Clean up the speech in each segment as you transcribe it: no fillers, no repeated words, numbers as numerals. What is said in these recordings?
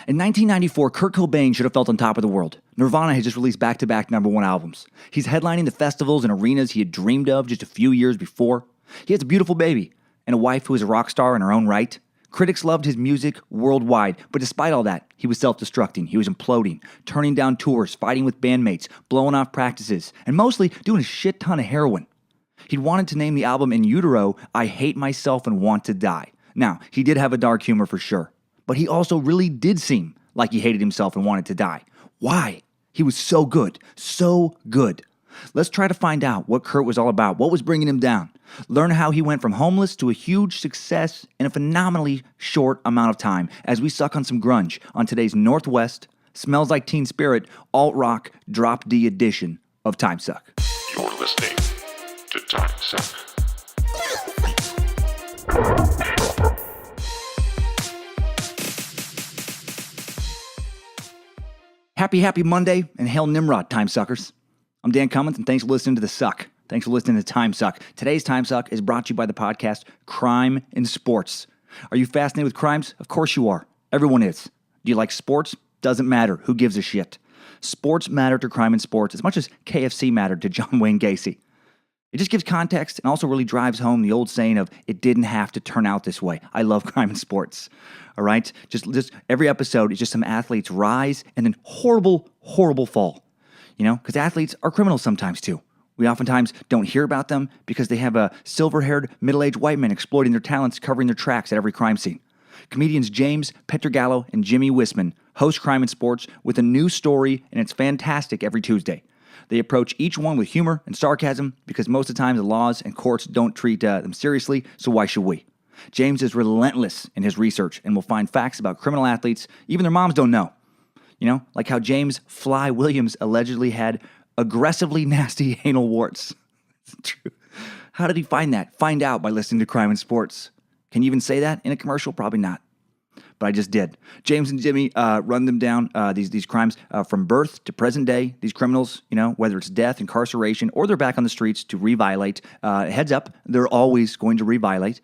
In 1994, Kurt Cobain should have felt on top of the world. Nirvana had just released back-to-back #1 albums. He's headlining the festivals and arenas he had dreamed of just a few years before. He has a beautiful baby and a wife who is a rock star in her own right. Critics loved his music worldwide, but despite all that, he was self-destructing, he was imploding, turning down tours, fighting with bandmates, blowing off practices, and mostly doing a shit ton of heroin. He'd wanted to name the album In Utero, I Hate Myself and Want to Die. Now, he did have a dark humor for sure, but he also really did seem like he hated himself and wanted to die. Why? He was so good, so good. Let's try to find out what Kurt was all about, what was bringing him down. Learn how he went from homeless to a huge success in a phenomenally short amount of time as we suck on some grunge on today's Northwest, Smells Like Teen Spirit, alt-rock, drop D edition of Timesuck. You're listening to Timesuck. Happy Monday, and hail Nimrod, Timesuckers. I'm Dan Cummins, and thanks for listening to The Suck. Thanks for listening to Timesuck. Today's Timesuck is brought to you by the podcast Crime in Sports. Are you fascinated with crimes? Of course you are. Everyone is. Do you like sports? Doesn't matter. Who gives a shit? Sports matter to crime in sports as much as KFC mattered to John Wayne Gacy. It just gives context and also really drives home the old saying of, it didn't have to turn out this way. I love crime in sports. All right? Just every episode is just some athletes rise and then horrible fall. You know, because athletes are criminals sometimes too. We oftentimes don't hear about them because they have a silver-haired, middle-aged white men exploiting their talents, covering their tracks at every crime scene. Comedians James Petrogallo and Jimmy Wisman host Crime in Sports with a new story, and it's fantastic every Tuesday. They approach each one with humor and sarcasm because most of the time the laws and courts don't treat them seriously, so why should we? James is relentless in his research and will find facts about criminal athletes even their moms don't know. You know, like how James Fly Williams allegedly had aggressively nasty anal warts. It's true. How did he find that? Find out by listening to Crime in Sports. Can you even say that in a commercial? Probably not. But I just did. James and Jimmy run them down, these crimes from birth to present day. These criminals, you know, whether it's death, incarceration, or they're back on the streets to reviolate. Heads up, they're always going to reviolate.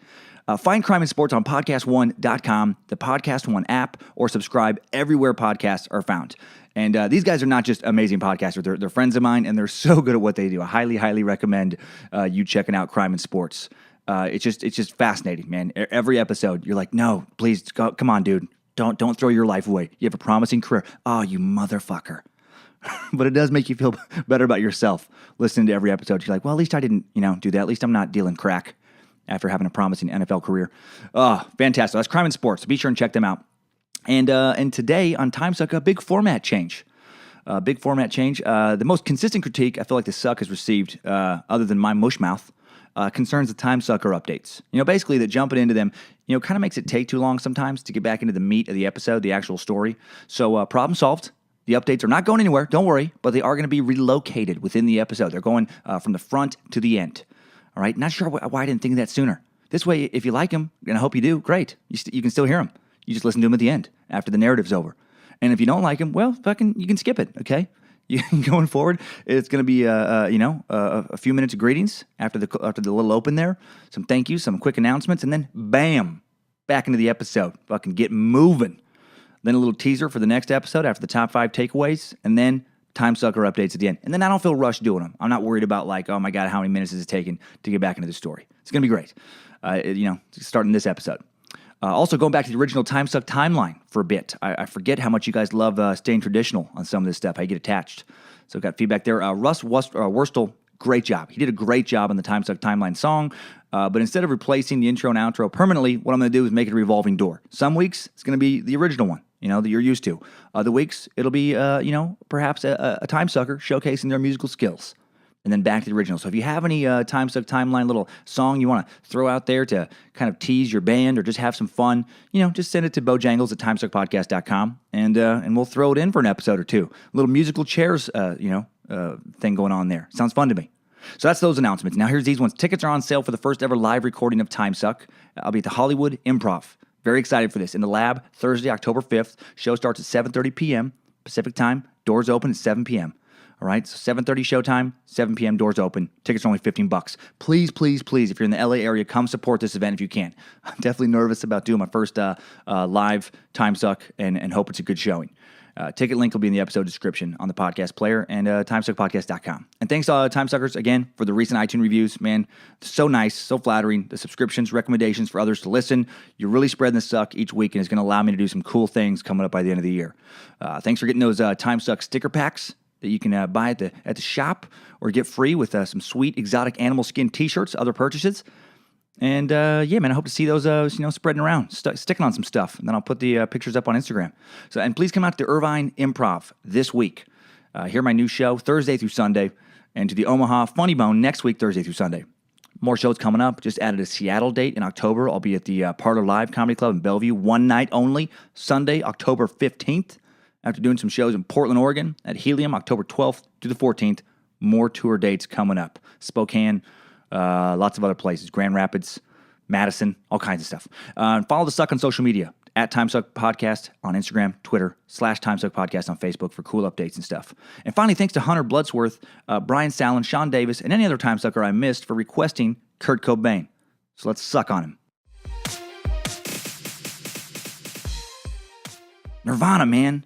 Find Crime in Sports on podcast1.com, the Podcast One app, or subscribe everywhere podcasts are found. And these guys are not just amazing podcasters. They're friends of mine, and they're so good at what they do. I highly recommend you checking out Crime in Sports. It's just fascinating, man. Every episode, you're like, no, please, come on, dude. Don't throw your life away. You have a promising career. Oh, you motherfucker. But it does make you feel better about yourself listening to every episode. You're like, well, at least I didn't, do that. At least I'm not dealing crack after having a promising NFL career. Oh, fantastic. That's Crime in Sports. So be sure and check them out. And today on Timesuck, a big format change. The most consistent critique I feel like the Suck has received, other than my mush mouth, concerns the Timesucker updates. Basically that jumping into them, kind of makes it take too long sometimes to get back into the meat of the episode, the actual story. So problem solved. The updates are not going anywhere, don't worry, but they are going to be relocated within the episode. They're going from the front to the end. All right, not sure why I didn't think of that sooner. This way, if you like them, and I hope you do, great. You can still hear them. You just listen to them at the end after the narrative's over. And if you don't like them, well, you can skip it, okay? Going forward, it's going to be a few minutes of greetings after the little open there, some thank yous, some quick announcements, and then bam, back into the episode. Fucking get moving. Then a little teaser for the next episode after the top 5 takeaways, and then Timesucker updates at the end. And then I don't feel rushed doing them. I'm not worried about like, oh my God, how many minutes is it taking to get back into the story? It's going to be great. Starting this episode. Also, going back to the original Timesuck timeline for a bit. I forget how much you guys love staying traditional on some of this stuff. How you get attached. So got feedback there. Russ Wurstel, great job. He did a great job on the Timesuck timeline song. But instead of replacing the intro and outro permanently, what I'm going to do is make it a revolving door. Some weeks, it's going to be the original one, that you're used to. Other weeks, it'll be, perhaps a Timesucker showcasing their musical skills. And then back to the original. So if you have any Timesuck timeline little song you want to throw out there to kind of tease your band or just have some fun, just send it to bojangles@timesuckpodcast.com and we'll throw it in for an episode or two. A little musical chairs, thing going on there. Sounds fun to me. So that's those announcements. Now here's these ones. Tickets are on sale for the first ever live recording of Timesuck. I'll be at the Hollywood Improv. Very excited for this. In the Lab, Thursday, October 5th. Show starts at 7:30 p.m. Pacific time. Doors open at 7 p.m. All right, so 7:30 showtime, 7 p.m. doors open. Tickets are only $15. Please, please, please, if you're in the LA area, come support this event if you can. I'm definitely nervous about doing my first live Timesuck and hope it's a good showing. Ticket link will be in the episode description on the podcast player and timesuckpodcast.com. And thanks to Timesuckers again for the recent iTunes reviews. Man, so nice, so flattering. The subscriptions, recommendations for others to listen. You're really spreading the suck each week, and it's going to allow me to do some cool things coming up by the end of the year. Thanks for getting those Timesuck sticker packs that you can buy at the shop or get free with some sweet exotic animal skin t-shirts, other purchases. And yeah, man, I hope to see those, spreading around, sticking on some stuff. And then I'll put the pictures up on Instagram. So, and please come out to the Irvine Improv this week. Hear my new show Thursday through Sunday, and to the Omaha Funny Bone next week, Thursday through Sunday. More shows coming up. Just added a Seattle date in October. I'll be at the Parlor Live Comedy Club in Bellevue, one night only, Sunday, October 15th. After doing some shows in Portland, Oregon, at Helium, October 12th to the 14th. More tour dates coming up. Spokane, lots of other places. Grand Rapids, Madison, all kinds of stuff. Follow the Suck on social media, at Timesuck Podcast on Instagram, Twitter, /Timesuck Podcast on Facebook for cool updates and stuff. And finally, thanks to Hunter Bloodsworth, Brian Sallin, Sean Davis, and any other Timesucker I missed for requesting Kurt Cobain. So let's suck on him. Nirvana, man.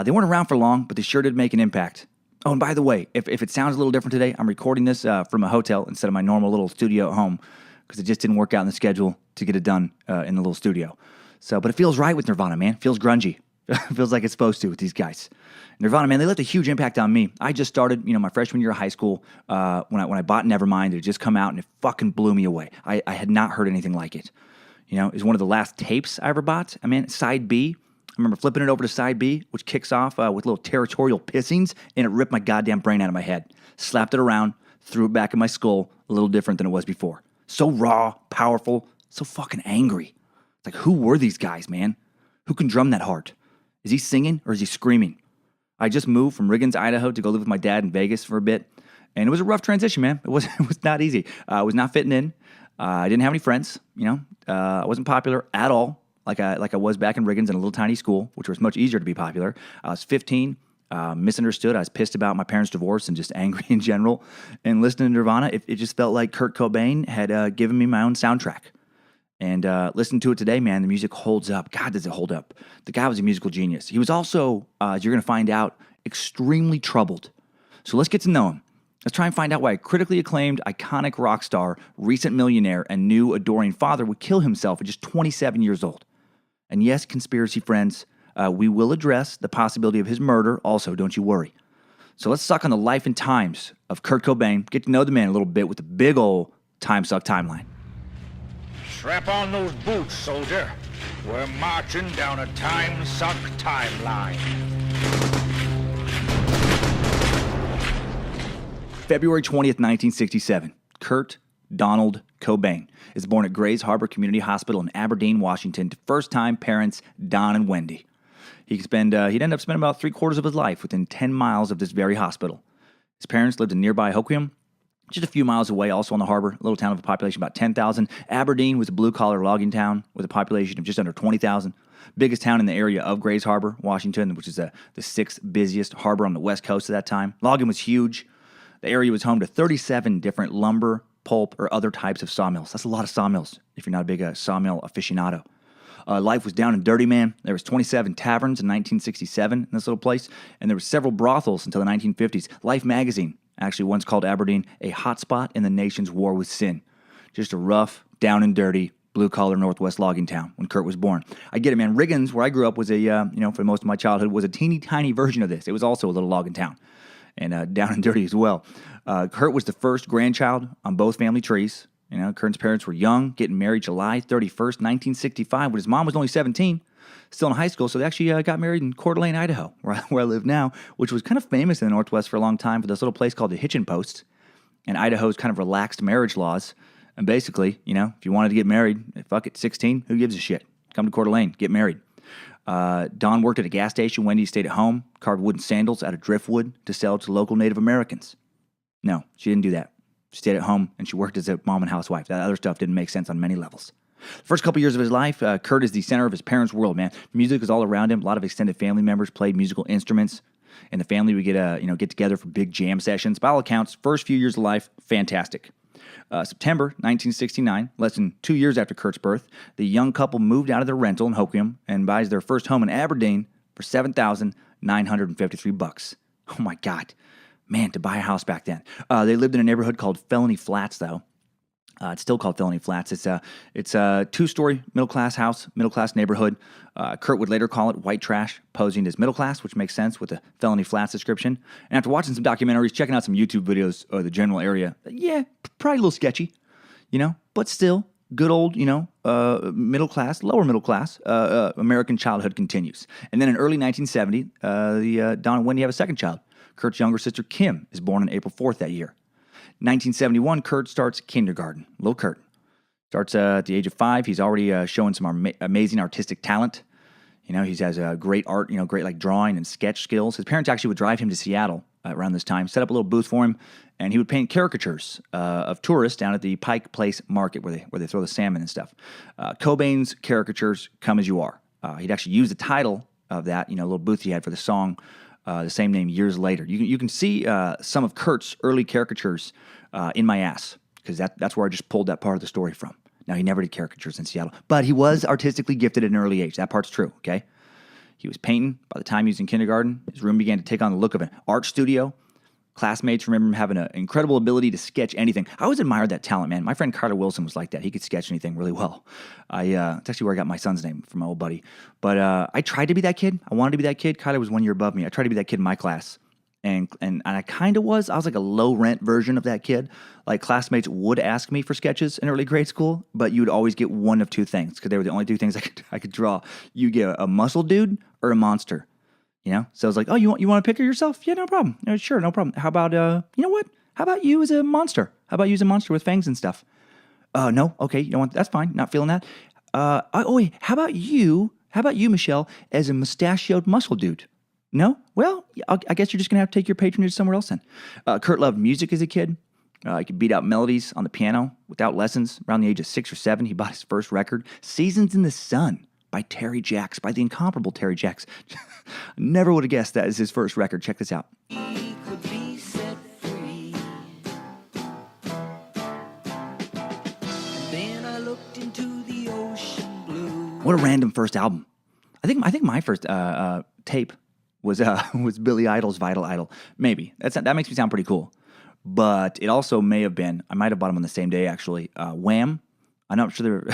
They weren't around for long, but they sure did make an impact. Oh, and by the way, if it sounds a little different today, I'm recording this from a hotel instead of my normal little studio at home because it just didn't work out in the schedule to get it done in the little studio. So, but it feels right with Nirvana, man. It feels grungy. It feels like it's supposed to with these guys. Nirvana, man, they left a huge impact on me. I just started, my freshman year of high school when I bought Nevermind. It had just come out and it fucking blew me away. I had not heard anything like it. It was one of the last tapes I ever bought. I mean, side B. I remember flipping it over to side B, which kicks off with little territorial pissings, and it ripped my goddamn brain out of my head. Slapped it around, threw it back in my skull, a little different than it was before. So raw, powerful, so fucking angry. It's like, who were these guys, man? Who can drum that hard? Is he singing or is he screaming? I just moved from Riggins, Idaho to go live with my dad in Vegas for a bit, and it was a rough transition, man. It was not easy. I was not fitting in. I didn't have any friends, I wasn't popular at all. Like I was back in Riggins in a little tiny school, which was much easier to be popular. I was 15, misunderstood. I was pissed about my parents' divorce and just angry in general. And listening to Nirvana, it just felt like Kurt Cobain had given me my own soundtrack. And listening to it today, man, the music holds up. God, does it hold up. The guy was a musical genius. He was also, as you're going to find out, extremely troubled. So let's get to know him. Let's try and find out why a critically acclaimed, iconic rock star, recent millionaire, and new adoring father would kill himself at just 27 years old. And yes, conspiracy friends, we will address the possibility of his murder also, don't you worry. So let's suck on the life and times of Kurt Cobain, get to know the man a little bit with the big old Timesuck timeline. Strap on those boots, soldier. We're marching down a Timesuck timeline. February 20th, 1967, Kurt Donald Cobain is born at Grays Harbor Community Hospital in Aberdeen, Washington, to first-time parents Don and Wendy. He'd end up spending about 3/4 of his life within 10 miles of this very hospital. His parents lived in nearby Hoquiam, just a few miles away, also on the harbor, a little town of a population of about 10,000. Aberdeen was a blue-collar logging town with a population of just under 20,000. Biggest town in the area of Grays Harbor, Washington, which is the sixth busiest harbor on the west coast at that time. Logging was huge. The area was home to 37 different lumber, pulp, or other types of sawmills. That's a lot of sawmills if you're not a big sawmill aficionado. Life was down and dirty, man. There was 27 taverns in 1967 in this little place, and there were several brothels until the 1950s. Life magazine actually once called Aberdeen a hotspot in the nation's war with sin. Just a rough, down and dirty, blue-collar Northwest logging town when Kurt was born. I get it, man. Riggins, where I grew up, was for most of my childhood, was a teeny tiny version of this. It was also a little logging town. And down and dirty as well. Kurt was the first grandchild on both family trees. Kurt's parents were young, getting married July 31st, 1965, when his mom was only 17, still in high school. So they actually got married in Coeur d'Alene, Idaho, where I live now, which was kind of famous in the Northwest for a long time for this little place called the Hitchin Post, and Idaho's kind of relaxed marriage laws. And basically, if you wanted to get married, fuck it, 16, who gives a shit? Come to Coeur d'Alene, get married. Dawn worked at a gas station. Wendy stayed at home, carved wooden sandals out of driftwood to sell to local Native Americans. No, she didn't do that. She stayed at home, and she worked as a mom and housewife. That other stuff didn't make sense on many levels. The first couple years of his life, Kurt is the center of his parents' world, man. Music was all around him. A lot of extended family members played musical instruments. and the family would get together for big jam sessions. By all accounts, first few years of life, fantastic. September 1969, less than 2 years after Kurt's birth, the young couple moved out of their rental in Hoquiam and buys their first home in Aberdeen for $7,953. Oh my God. Man, to buy a house back then. They lived in a neighborhood called Felony Flats, though. It's still called Felony Flats. It's a 2-story middle-class house, middle-class neighborhood. Kurt would later call it white trash, posing as middle class, which makes sense with the Felony Flats description. And after watching some documentaries, checking out some YouTube videos of the general area, yeah, probably a little sketchy, but still good old, middle class, lower middle class American childhood continues. And then in early 1970, Don and Wendy have a second child. Kurt's younger sister, Kim, is born on April 4th that year. 1971, Kurt starts kindergarten. Little Kurt. Starts at the age of 5. He's already showing some amazing artistic talent. He has great art, great like drawing and sketch skills. His parents actually would drive him to Seattle around this time, set up a little booth for him, and he would paint caricatures of tourists down at the Pike Place Market where they throw the salmon and stuff. Cobain's caricatures, Come As You Are. He'd actually use the title of that, little booth he had for the song, the same name years later. You can see some of Kurt's early caricatures in my ass, because that's where I just pulled that part of the story from. Now, he never did caricatures in Seattle, but he was artistically gifted at an early age. That part's true, okay? He was painting by the time he was in kindergarten. His room began to take on the look of an art studio. Classmates remember him having an incredible ability to sketch anything. I always admired that talent, man. My friend Carter Wilson was like that. He could sketch anything really well. It's actually where I got my son's name from my old buddy. But I tried to be that kid. I wanted to be that kid. Carter was 1 year above me. I tried to be that kid in my class. And I kind of was. I was like a low-rent version of that kid. Like, classmates would ask me for sketches in early grade school, but you would always get one of two things, because they were the only two things I could draw. You get a muscle dude or a monster. So I was like, oh, you want to picture yourself? Yeah, no problem. Sure, no problem. How about, you know what? How about you as a monster? How about you as a monster with fangs and stuff? No, okay, you don't want, that's fine. Not feeling that. Wait, how about you, Michelle, as a mustachioed muscle dude? No? Well, I guess you're just going to have to take your patronage somewhere else then. Kurt loved music as a kid. He could beat out melodies on the piano without lessons. Around the age of 6 or 7, he bought his first record, Seasons in the Sun, by Terry Jacks, by the incomparable Terry Jacks. Never would have guessed that is his first record. Check this out. He could be set free. Then I looked into the ocean blue. What a random first album. I think my first tape was Billy Idol's Vital Idol. Maybe. That makes me sound pretty cool. But it also may have been, I might have bought them on the same day actually, Wham! I'm not sure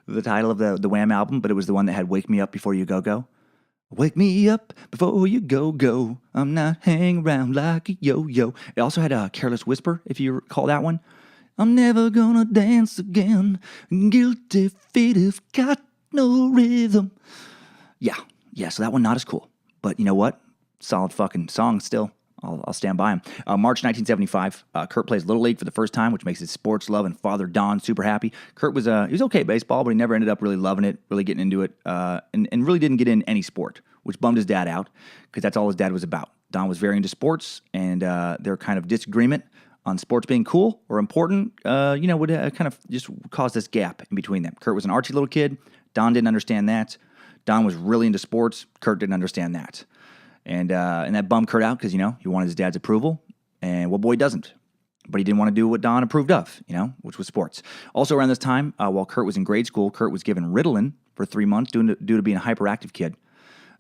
the title of the Wham album, but it was the one that had Wake Me Up Before You Go Go. Wake me up before you go go. I'm not hanging around like a yo-yo. It also had a Careless Whisper, if you recall that one. I'm never gonna dance again. Guilty feet have got no rhythm. Yeah, so that one not as cool. But you know what? Solid fucking song still. I'll stand by him. March 1975, Kurt plays Little League for the first time, which makes his sports love and father Don super happy. Kurt was he was okay at baseball, but he never ended up really loving it, really getting into it, and really didn't get in any sport, which bummed his dad out, because that's all his dad was about. Don was very into sports, and their kind of disagreement on sports being cool or important, would kind of just cause this gap in between them. Kurt was an artsy little kid. Don didn't understand that. Don was really into sports. Kurt didn't understand that. And that bummed Kurt out because, he wanted his dad's approval. And what boy doesn't? But he didn't want to do what Don approved of, which was sports. Also around this time, while Kurt was in grade school, Kurt was given Ritalin for 3 months due to being a hyperactive kid.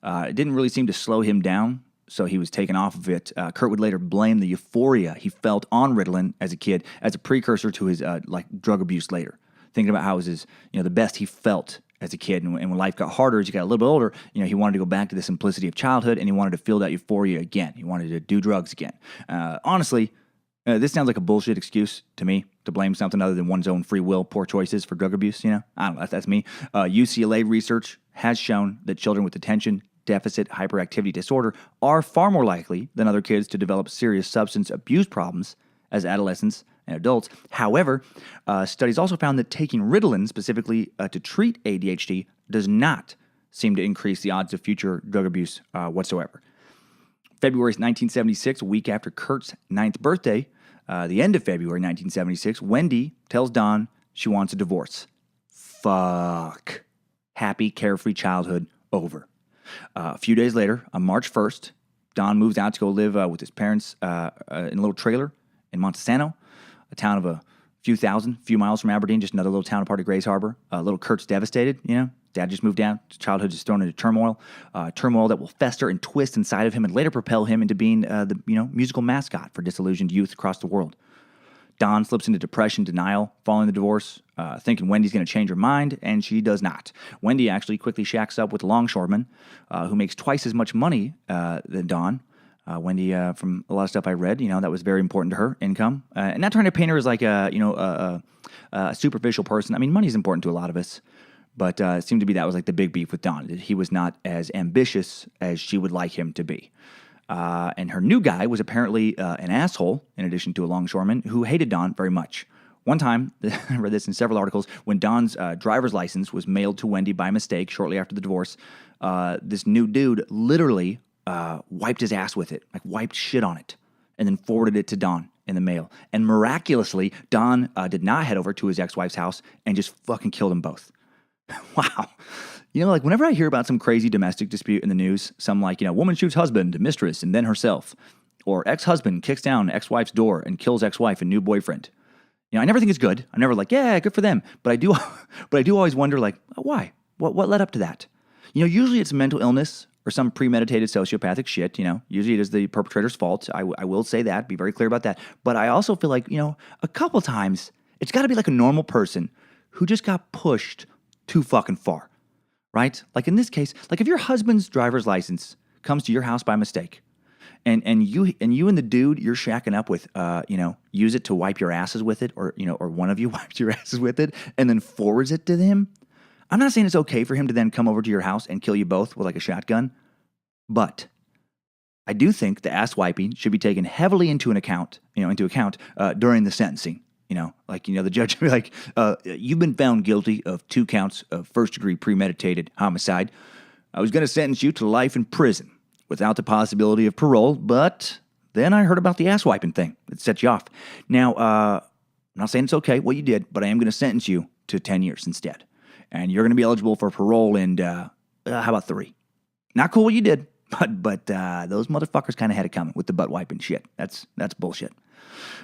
It didn't really seem to slow him down, so he was taken off of it. Kurt would later blame the euphoria he felt on Ritalin as a kid as a precursor to his drug abuse later. Thinking about how it was his, the best he felt as a kid, and when life got harder, as he got a little bit older, he wanted to go back to the simplicity of childhood, and he wanted to feel that euphoria again. He wanted to do drugs again. Honestly, this sounds like a bullshit excuse to me to blame something other than one's own free will, poor choices for drug abuse. I don't know. That's me. UCLA research has shown that children with attention deficit hyperactivity disorder are far more likely than other kids to develop serious substance abuse problems as adolescents and adults. However, studies also found that taking Ritalin specifically to treat ADHD does not seem to increase the odds of future drug abuse whatsoever. February 1976, a week after Kurt's 9th birthday, the end of February 1976, Wendy tells Don she wants a divorce. Fuck. Happy, carefree childhood over. A few days later, on March 1st, Don moves out to go live with his parents in a little trailer in Montesano, a town of a few miles from Aberdeen, just another little town a part of Grays Harbor. Little Kurt's devastated, Dad just moved out. His childhood is thrown into turmoil that will fester and twist inside of him and later propel him into being the musical mascot for disillusioned youth across the world. Don slips into depression, denial following the divorce, thinking Wendy's going to change her mind, and she does not. Wendy actually quickly shacks up with a longshoreman who makes twice as much money than Don. Wendy, from a lot of stuff I read, that was very important to her, income. And not trying to paint her as like a superficial person. I mean, money is important to a lot of us. But it seemed to be that was like the big beef with Don. That he was not as ambitious as she would like him to be. And her new guy was apparently an asshole, in addition to a longshoreman, who hated Don very much. One time, I read this in several articles, when Don's driver's license was mailed to Wendy by mistake shortly after the divorce, this new dude literally wiped his ass with it, like wiped shit on it, and then forwarded it to Don in the mail. And miraculously, Don did not head over to his ex-wife's house and just fucking killed them both. Wow. Like whenever I hear about some crazy domestic dispute in the news, some like, woman shoots husband, mistress, and then herself, or ex-husband kicks down ex-wife's door and kills ex-wife and new boyfriend. I never think it's good. I'm never like, yeah, good for them. But I do always wonder like, why? What led up to that? Usually it's mental illness or some premeditated sociopathic shit, Usually it is the perpetrator's fault. I will say that, be very clear about that. But I also feel like, a couple times it's got to be like a normal person who just got pushed too fucking far, right? Like in this case, like if your husband's driver's license comes to your house by mistake, and you and the dude you're shacking up with, use it to wipe your asses with it, or one of you wipes your asses with it, and then forwards it to him. I'm not saying it's okay for him to then come over to your house and kill you both with like a shotgun, but I do think the ass wiping should be taken heavily into account during the sentencing. The judge would be like, you've been found guilty of 2 counts of first-degree premeditated homicide. I was going to sentence you to life in prison without the possibility of parole, but then I heard about the ass-wiping thing. It set you off. Now, I'm not saying it's okay what you did, but I am going to sentence you to 10 years instead. And you're going to be eligible for parole in, how about 3? Not cool what you did, but those motherfuckers kind of had it coming with the butt-wiping shit. That's bullshit.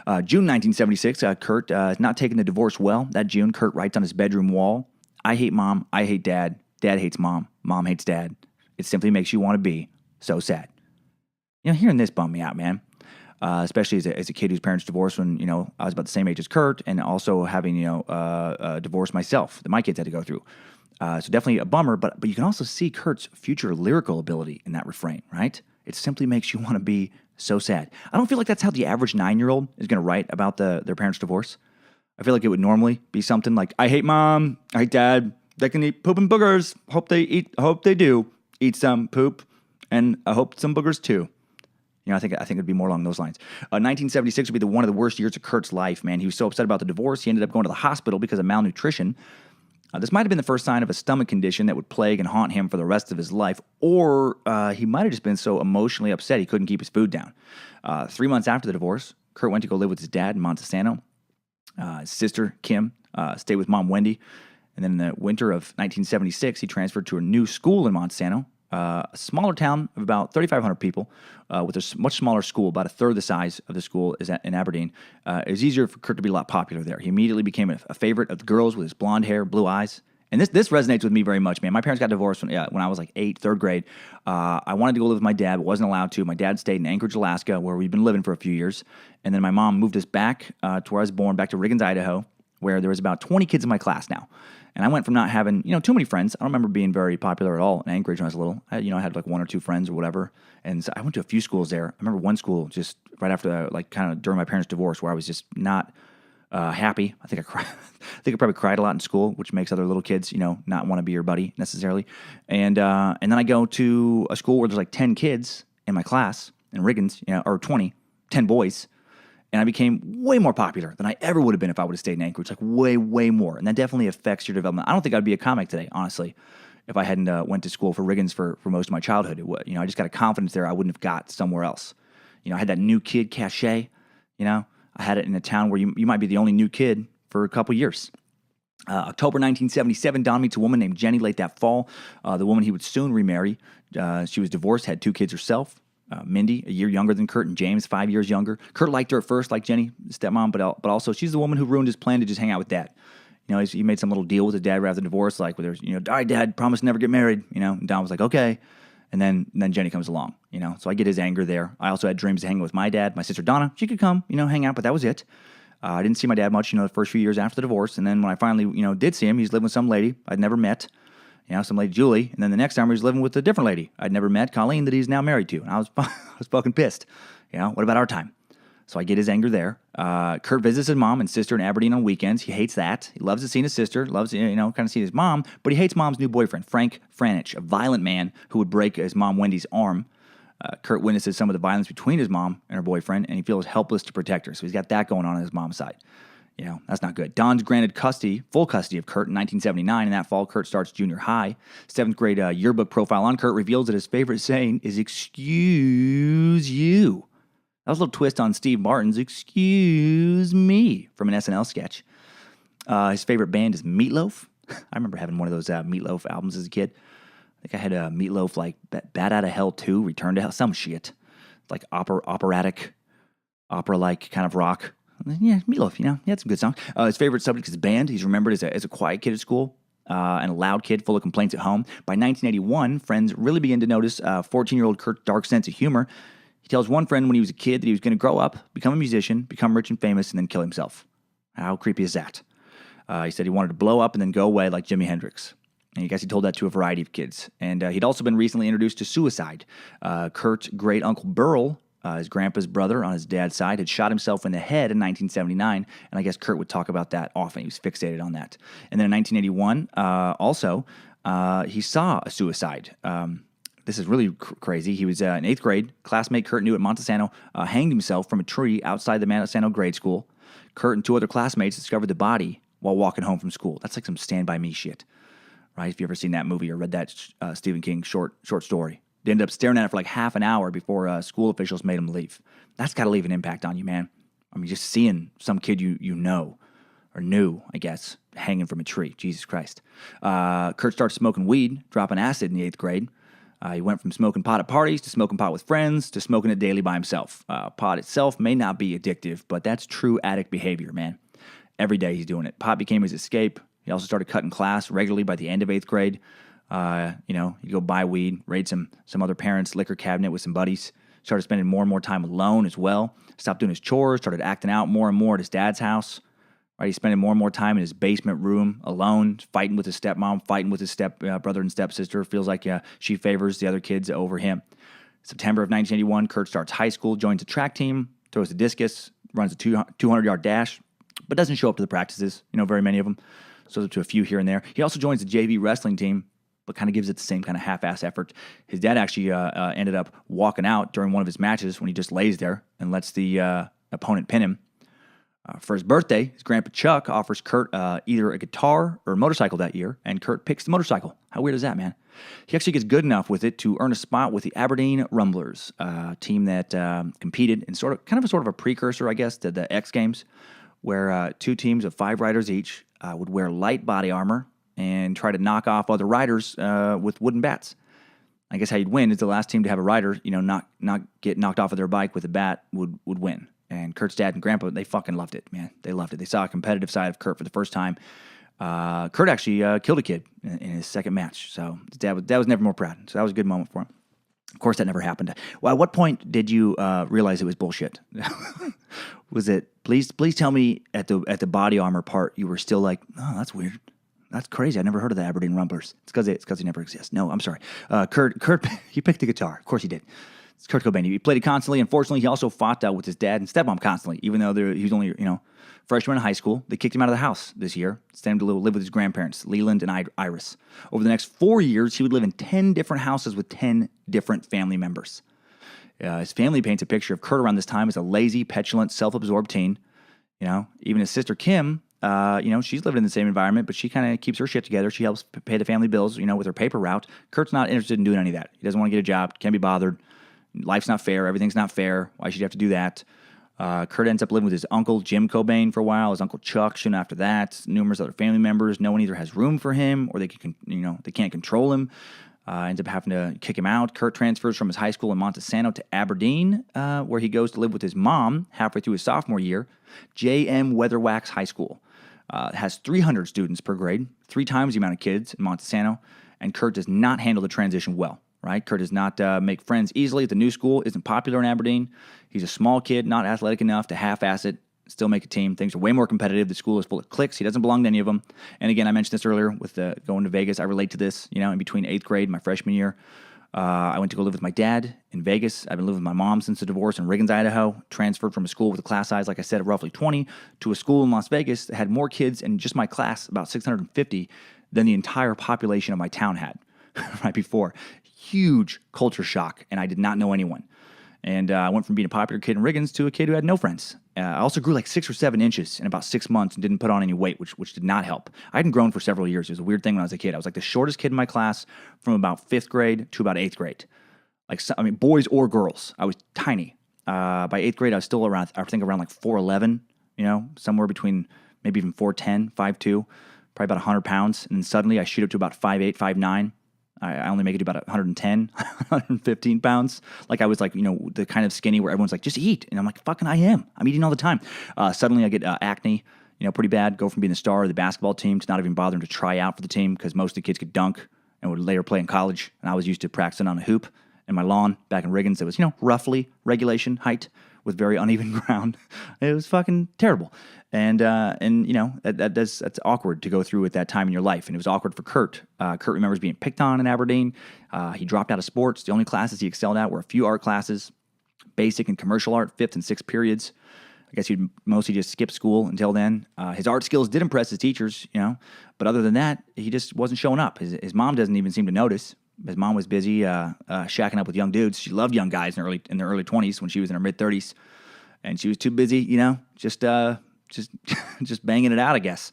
June 1976, Kurt is not taking the divorce well. That June, Kurt writes on his bedroom wall, I hate mom, I hate dad, dad hates mom, mom hates dad. It simply makes you want to be so sad. Hearing this bummed me out, man. Especially as a kid whose parents divorced when, I was about the same age as Kurt, and also having, divorced myself that my kids had to go through. So definitely a bummer, but you can also see Kurt's future lyrical ability in that refrain, right? It simply makes you want to be so sad. I don't feel like that's how the average 9-year-old is going to write about their parents' divorce. I feel like it would normally be something like, I hate mom, I hate dad, they can eat poop and boogers, hope they do eat some poop, and I hope some boogers too. I think it'd be more along those lines. 1976 would be one of the worst years of Kurt's life, man. He was so upset about the divorce, he ended up going to the hospital because of malnutrition. This might have been the first sign of a stomach condition that would plague and haunt him for the rest of his life, or he might have just been so emotionally upset he couldn't keep his food down. 3 months after the divorce, Kurt went to go live with his dad in Montesano. His sister, Kim, stayed with mom, Wendy. And then in the winter of 1976, he transferred to a new school in Montesano, a smaller town of about 3,500 people, with a much smaller school, about a third the size of the school is in Aberdeen. It was easier for Kurt to be a lot popular there. He immediately became a favorite of the girls with his blonde hair, blue eyes. And this resonates with me very much, man. My parents got divorced when I was like 8, 3rd grade. I wanted to go live with my dad, but wasn't allowed to. My dad stayed in Anchorage, Alaska, where we've been living for a few years. And then my mom moved us back to where I was born, back to Riggins, Idaho, where there was about 20 kids in my class now. And I went from not having, too many friends. I don't remember being very popular at all in Anchorage when I was little. I had like 1 or 2 friends or whatever. And so I went to a few schools there. I remember one school just right after, kind of during my parents' divorce, where I was just not happy. I think I cried. I think I probably cried a lot in school, which makes other little kids, not want to be your buddy necessarily. And then I go to a school where there's like 10 kids in my class in Riggins, or 20, 10 boys. And I became way more popular than I ever would have been if I would have stayed in Anchorage, like way, way more. And that definitely affects your development. I don't think I'd be a comic today, honestly, if I hadn't went to school for Riggins for most of my childhood. It would, I just got a confidence there I wouldn't have got somewhere else. I had that new kid cachet, I had it in a town where you might be the only new kid for a couple years. October 1977, Don meets a woman named Jenny late that fall. The woman he would soon remarry. She was divorced, had 2 kids herself. Mindy, a year younger than Kurt, and James, 5 years younger. Kurt liked her at first, like Jenny, stepmom, but also she's the woman who ruined his plan to just hang out with Dad. He made some little deal with his dad right after the divorce, like with her, all right, Dad, promise to never get married, and Don was like, okay. And then Jenny comes along, so I get his anger there. I also had dreams of hanging with my dad. My sister Donna, she could come, hang out, but that was it. I didn't see my dad much, the first few years after the divorce. And then when I finally, did see him, he's living with some lady I'd never met, some lady Julie. And then the next time he was living with a different lady I'd never met, Colleen, that he's now married to. And I was fucking pissed. What about our time? So I get his anger there. Kurt visits his mom and sister in Aberdeen on weekends. He hates that. He loves to see his sister, loves, kind of see his mom, but he hates mom's new boyfriend, Frank Franich, a violent man who would break his mom Wendy's arm. Kurt witnesses some of the violence between his mom and her boyfriend, and he feels helpless to protect her. So he's got that going on his mom's side. That's not good. Don's granted full custody of Kurt in 1979, and that fall, Kurt starts junior high. 7th grade yearbook profile on Kurt reveals that his favorite saying is, "Excuse you." That was a little twist on Steve Martin's "Excuse Me" from an SNL sketch. His favorite band is Meatloaf. I remember having one of those Meatloaf albums as a kid. I think I had a Meatloaf, like Bat Out of Hell 2, Return to Hell, some shit. Like operatic, opera-like kind of rock. Yeah, Meatloaf, he had some good songs. His favorite subject is band. He's remembered as a quiet kid at school and a loud kid full of complaints at home. By 1981, friends really begin to notice 14-year-old Kurt's dark sense of humor. He tells one friend when he was a kid that he was going to grow up, become a musician, become rich and famous, and then kill himself. How creepy is that? He said he wanted to blow up and then go away like Jimi Hendrix. And I guess he told that to a variety of kids. And he'd also been recently introduced to suicide. Kurt's great uncle Burl, his grandpa's brother on his dad's side, had shot himself in the head in 1979. And I guess Kurt would talk about that often. He was fixated on that. And then in 1981, he saw a suicide. This is really crazy. He was in 8th grade. Classmate Kurt knew at Montesano hanged himself from a tree outside the Montesano grade school. Kurt and 2 other classmates discovered the body while walking home from school. That's like some Stand By Me shit, right? If you ever seen that movie or read that Stephen King short story. They ended up staring at it for like half an hour before school officials made him leave. That's got to leave an impact on you, man. I mean, just seeing some kid you know, or knew, I guess, hanging from a tree. Jesus Christ. Kurt started smoking weed, dropping acid in the 8th grade. He went from smoking pot at parties to smoking pot with friends to smoking it daily by himself. Pot itself may not be addictive, but that's true addict behavior, man. Every day he's doing it. Pot became his escape. He also started cutting class regularly by the end of 8th grade. He'd go buy weed, raid some other parents' liquor cabinet with some buddies. Started spending more and more time alone as well. Stopped doing his chores, started acting out more and more at his dad's house. Right, he's spending more and more time in his basement room alone, fighting with his stepmom, fighting with his brother and stepsister. Feels like she favors the other kids over him. September of 1981, Kurt starts high school, joins a track team, throws a discus, runs a 200-yard dash, but doesn't show up to the practices, very many of them. So to a few here and there. He also joins the JV wrestling team, but kind of gives it the same kind of half-ass effort. His dad actually ended up walking out during one of his matches when he just lays there and lets the opponent pin him. For his birthday, his grandpa Chuck offers Kurt either a guitar or a motorcycle that year, and Kurt picks the motorcycle. How weird is that, man? He actually gets good enough with it to earn a spot with the Aberdeen Rumblers, a team that competed in sort of a precursor, I guess, to the X Games, where 2 teams of 5 riders each would wear light body armor and try to knock off other riders with wooden bats. I guess how you'd win is the last team to have a rider, not get knocked off of their bike with a bat would win. And Kurt's dad and grandpa, they fucking loved it, man. They loved it. They saw a competitive side of Kurt for the first time. Kurt actually killed a kid in his second match. So his dad was never more proud. So that was a good moment for him. Of course, that never happened. Well, at what point did you realize it was bullshit? Was it, please tell me at the body armor part, you were still like, oh, that's weird. That's crazy. I never heard of the Aberdeen Rumblers. It's because they never exist. No, I'm sorry. Kurt, he picked the guitar. Of course he did. It's Kurt Cobain. He played it constantly. Unfortunately, he also fought with his dad and stepmom constantly, even though he was only, freshman in high school. They kicked him out of the house this year. Sent him to live with his grandparents, Leland and Iris. Over the next 4 years, he would live in 10 different houses with 10 different family members. His family paints a picture of Kurt around this time as a lazy, petulant, self-absorbed teen. Even his sister Kim, she's living in the same environment, but she kind of keeps her shit together. She helps pay the family bills, with her paper route. Kurt's not interested in doing any of that. He doesn't want to get a job, can't be bothered. Life's not fair. Everything's not fair. Why should you have to do that? Kurt ends up living with his uncle, Jim Cobain, for a while. His uncle Chuck soon after that. Numerous other family members. No one either has room for him or they can't control him. Ends up having to kick him out. Kurt transfers from his high school in Montesano to Aberdeen, where he goes to live with his mom halfway through his sophomore year. J.M. Weatherwax High School has 300 students per grade, 3 times the amount of kids in Montesano, and Kurt does not handle the transition well. Right? Kurt does not make friends easily at the new school, isn't popular in Aberdeen. He's a small kid, not athletic enough to half-ass it, still make a team. Things are way more competitive. The school is full of cliques. He doesn't belong to any of them. And again, I mentioned this earlier with going to Vegas. I relate to this, in between 8th grade and my freshman year. I went to go live with my dad in Vegas. I've been living with my mom since the divorce in Riggins, Idaho. Transferred from a school with a class size, like I said, of roughly 20 to a school in Las Vegas that had more kids in just my class, about 650, than the entire population of my town had right before. Huge culture shock, and I did not know anyone. And I went from being a popular kid in Riggins to a kid who had no friends. I also grew like 6 or 7 inches in about 6 months and didn't put on any weight, which did not help. I hadn't grown for several years. It was a weird thing when I was a kid. I was like the shortest kid in my class from about 5th grade to about 8th grade. Boys or girls. I was tiny. By 8th grade, I was still around, I think around like 4'11", somewhere between maybe even 4'10", 5'2", probably about 100 pounds. And then suddenly I shoot up to about 5'8", 5'9". I only make it to about 110, 115 pounds. Like I was like, the kind of skinny where everyone's like, just eat. And I'm like, fucking I am. I'm eating all the time. Suddenly I get acne, pretty bad. Go from being the star of the basketball team to not even bothering to try out for the team because most of the kids could dunk and would later play in college. And I was used to practicing on a hoop in my lawn back in Riggins. It was, roughly regulation height with very uneven ground. It was fucking terrible. And that's awkward to go through at that time in your life. And it was awkward for Kurt. Kurt remembers being picked on in Aberdeen. He dropped out of sports. The only classes he excelled at were a few art classes, basic and commercial art, 5th and 6th periods. I guess he'd mostly just skip school until then. His art skills did impress his teachers, but other than that, he just wasn't showing up. His mom doesn't even seem to notice. His mom was busy shacking up with young dudes. She loved young guys in their early 20s when she was in her mid-30s. And she was too busy, just banging it out, I guess,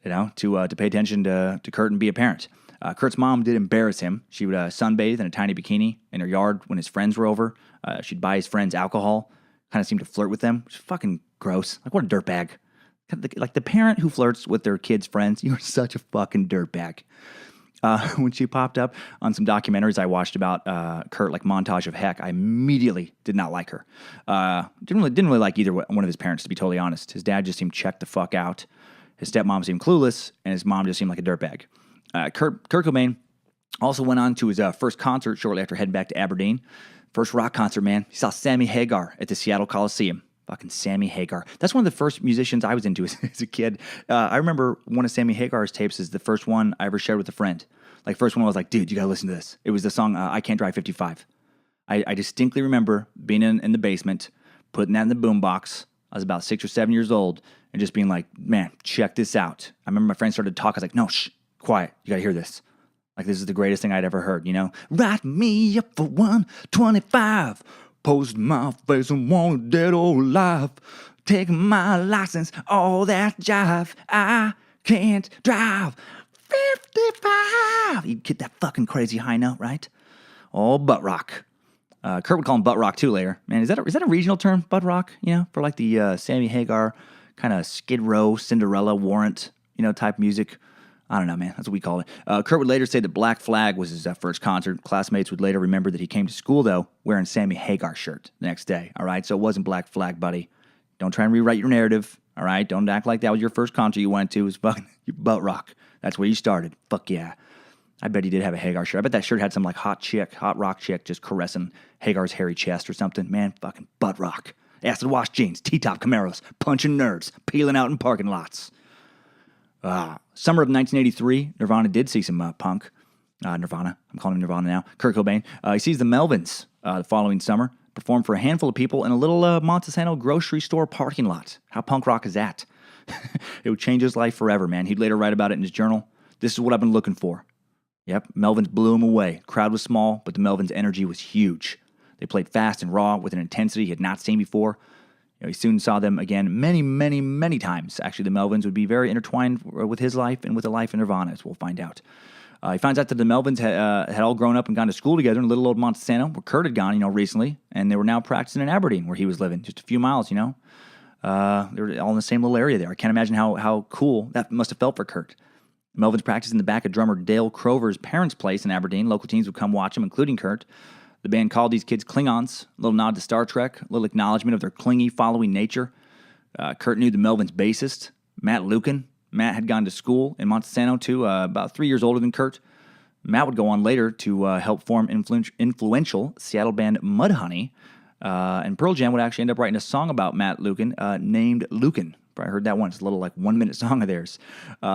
to pay attention to Kurt and be a parent. Kurt's mom did embarrass him. She would sunbathe in a tiny bikini in her yard when his friends were over. She'd buy his friends alcohol, kind of seemed to flirt with them, which is fucking gross. Like, what a dirtbag. Like the parent who flirts with their kid's friends, you're such a fucking dirtbag. When she popped up on some documentaries I watched about Kurt, like Montage of Heck, I immediately did not like her. Didn't really like either one of his parents, to be totally honest. His dad just seemed checked the fuck out. His stepmom seemed clueless, and his mom just seemed like a dirtbag. Kurt Cobain also went on to his first concert shortly after heading back to Aberdeen. First rock concert, man. He saw Sammy Hagar at the Seattle Coliseum. Fucking Sammy Hagar. That's one of the first musicians I was into as a kid. I remember one of Sammy Hagar's tapes is the first one I ever shared with a friend. Like, first one I was like, dude, you gotta listen to this. It was the song I Can't Drive 55. I distinctly remember being in the basement, putting that in the boombox. I was about 6 or 7 years old, and just being like, man, check this out. I remember my friends started to talk. I was like, no, shh, quiet. You gotta hear this. Like, this is the greatest thing I'd ever heard, Write me up for 125. Post my face and want dead or alive. Take my license, all that jive. I can't drive 55. You get that fucking crazy high note, right? Oh, butt rock. Kurt would call him butt rock too later. Man, is that a regional term, butt rock? For like the Sammy Hagar kind of Skid Row, Cinderella, Warrant, type music. I don't know, man. That's what we call it. Kurt would later say that Black Flag was his first concert. Classmates would later remember that he came to school, though, wearing Sammy Hagar shirt the next day. All right? So it wasn't Black Flag, buddy. Don't try and rewrite your narrative. All right? Don't act like that was your first concert you went to. It was fucking butt rock. That's where you started. Fuck yeah. I bet he did have a Hagar shirt. I bet that shirt had some like hot rock chick just caressing Hagar's hairy chest or something. Man, fucking butt rock. Acid wash jeans, T-top Camaros, punching nerds, peeling out in parking lots. Summer of 1983, Nirvana did see some punk. Nirvana. I'm calling him Nirvana now. Kurt Cobain. He sees the Melvins the following summer perform for a handful of people in a little Montesano grocery store parking lot. How punk rock is that? It would change his life forever, man. He'd later write about it in his journal. This is what I've been looking for. Yep, Melvins blew him away. Crowd was small, but the Melvins' energy was huge. They played fast and raw with an intensity he had not seen before. He soon saw them again many, many, many times. Actually, the Melvins would be very intertwined with his life and with the life of Nirvana, as we'll find out. He finds out that the Melvins had all grown up and gone to school together in little old Montesano, where Kurt had gone, recently, and they were now practicing in Aberdeen, where he was living, just a few miles, They were all in the same little area there. I can't imagine how cool that must have felt for Kurt. Melvins practiced in the back of drummer Dale Crover's parents' place in Aberdeen. Local teens would come watch him, including Kurt. The band called these kids Klingons, a little nod to Star Trek, a little acknowledgement of their clingy, following nature. Kurt knew the Melvins bassist, Matt Lukin. Matt had gone to school in Montesano, too, about 3 years older than Kurt. Matt would go on later to help form influential Seattle band Mudhoney. And Pearl Jam would actually end up writing a song about Matt Lukin named Lukin. Probably heard that once. A little 1 minute song of theirs.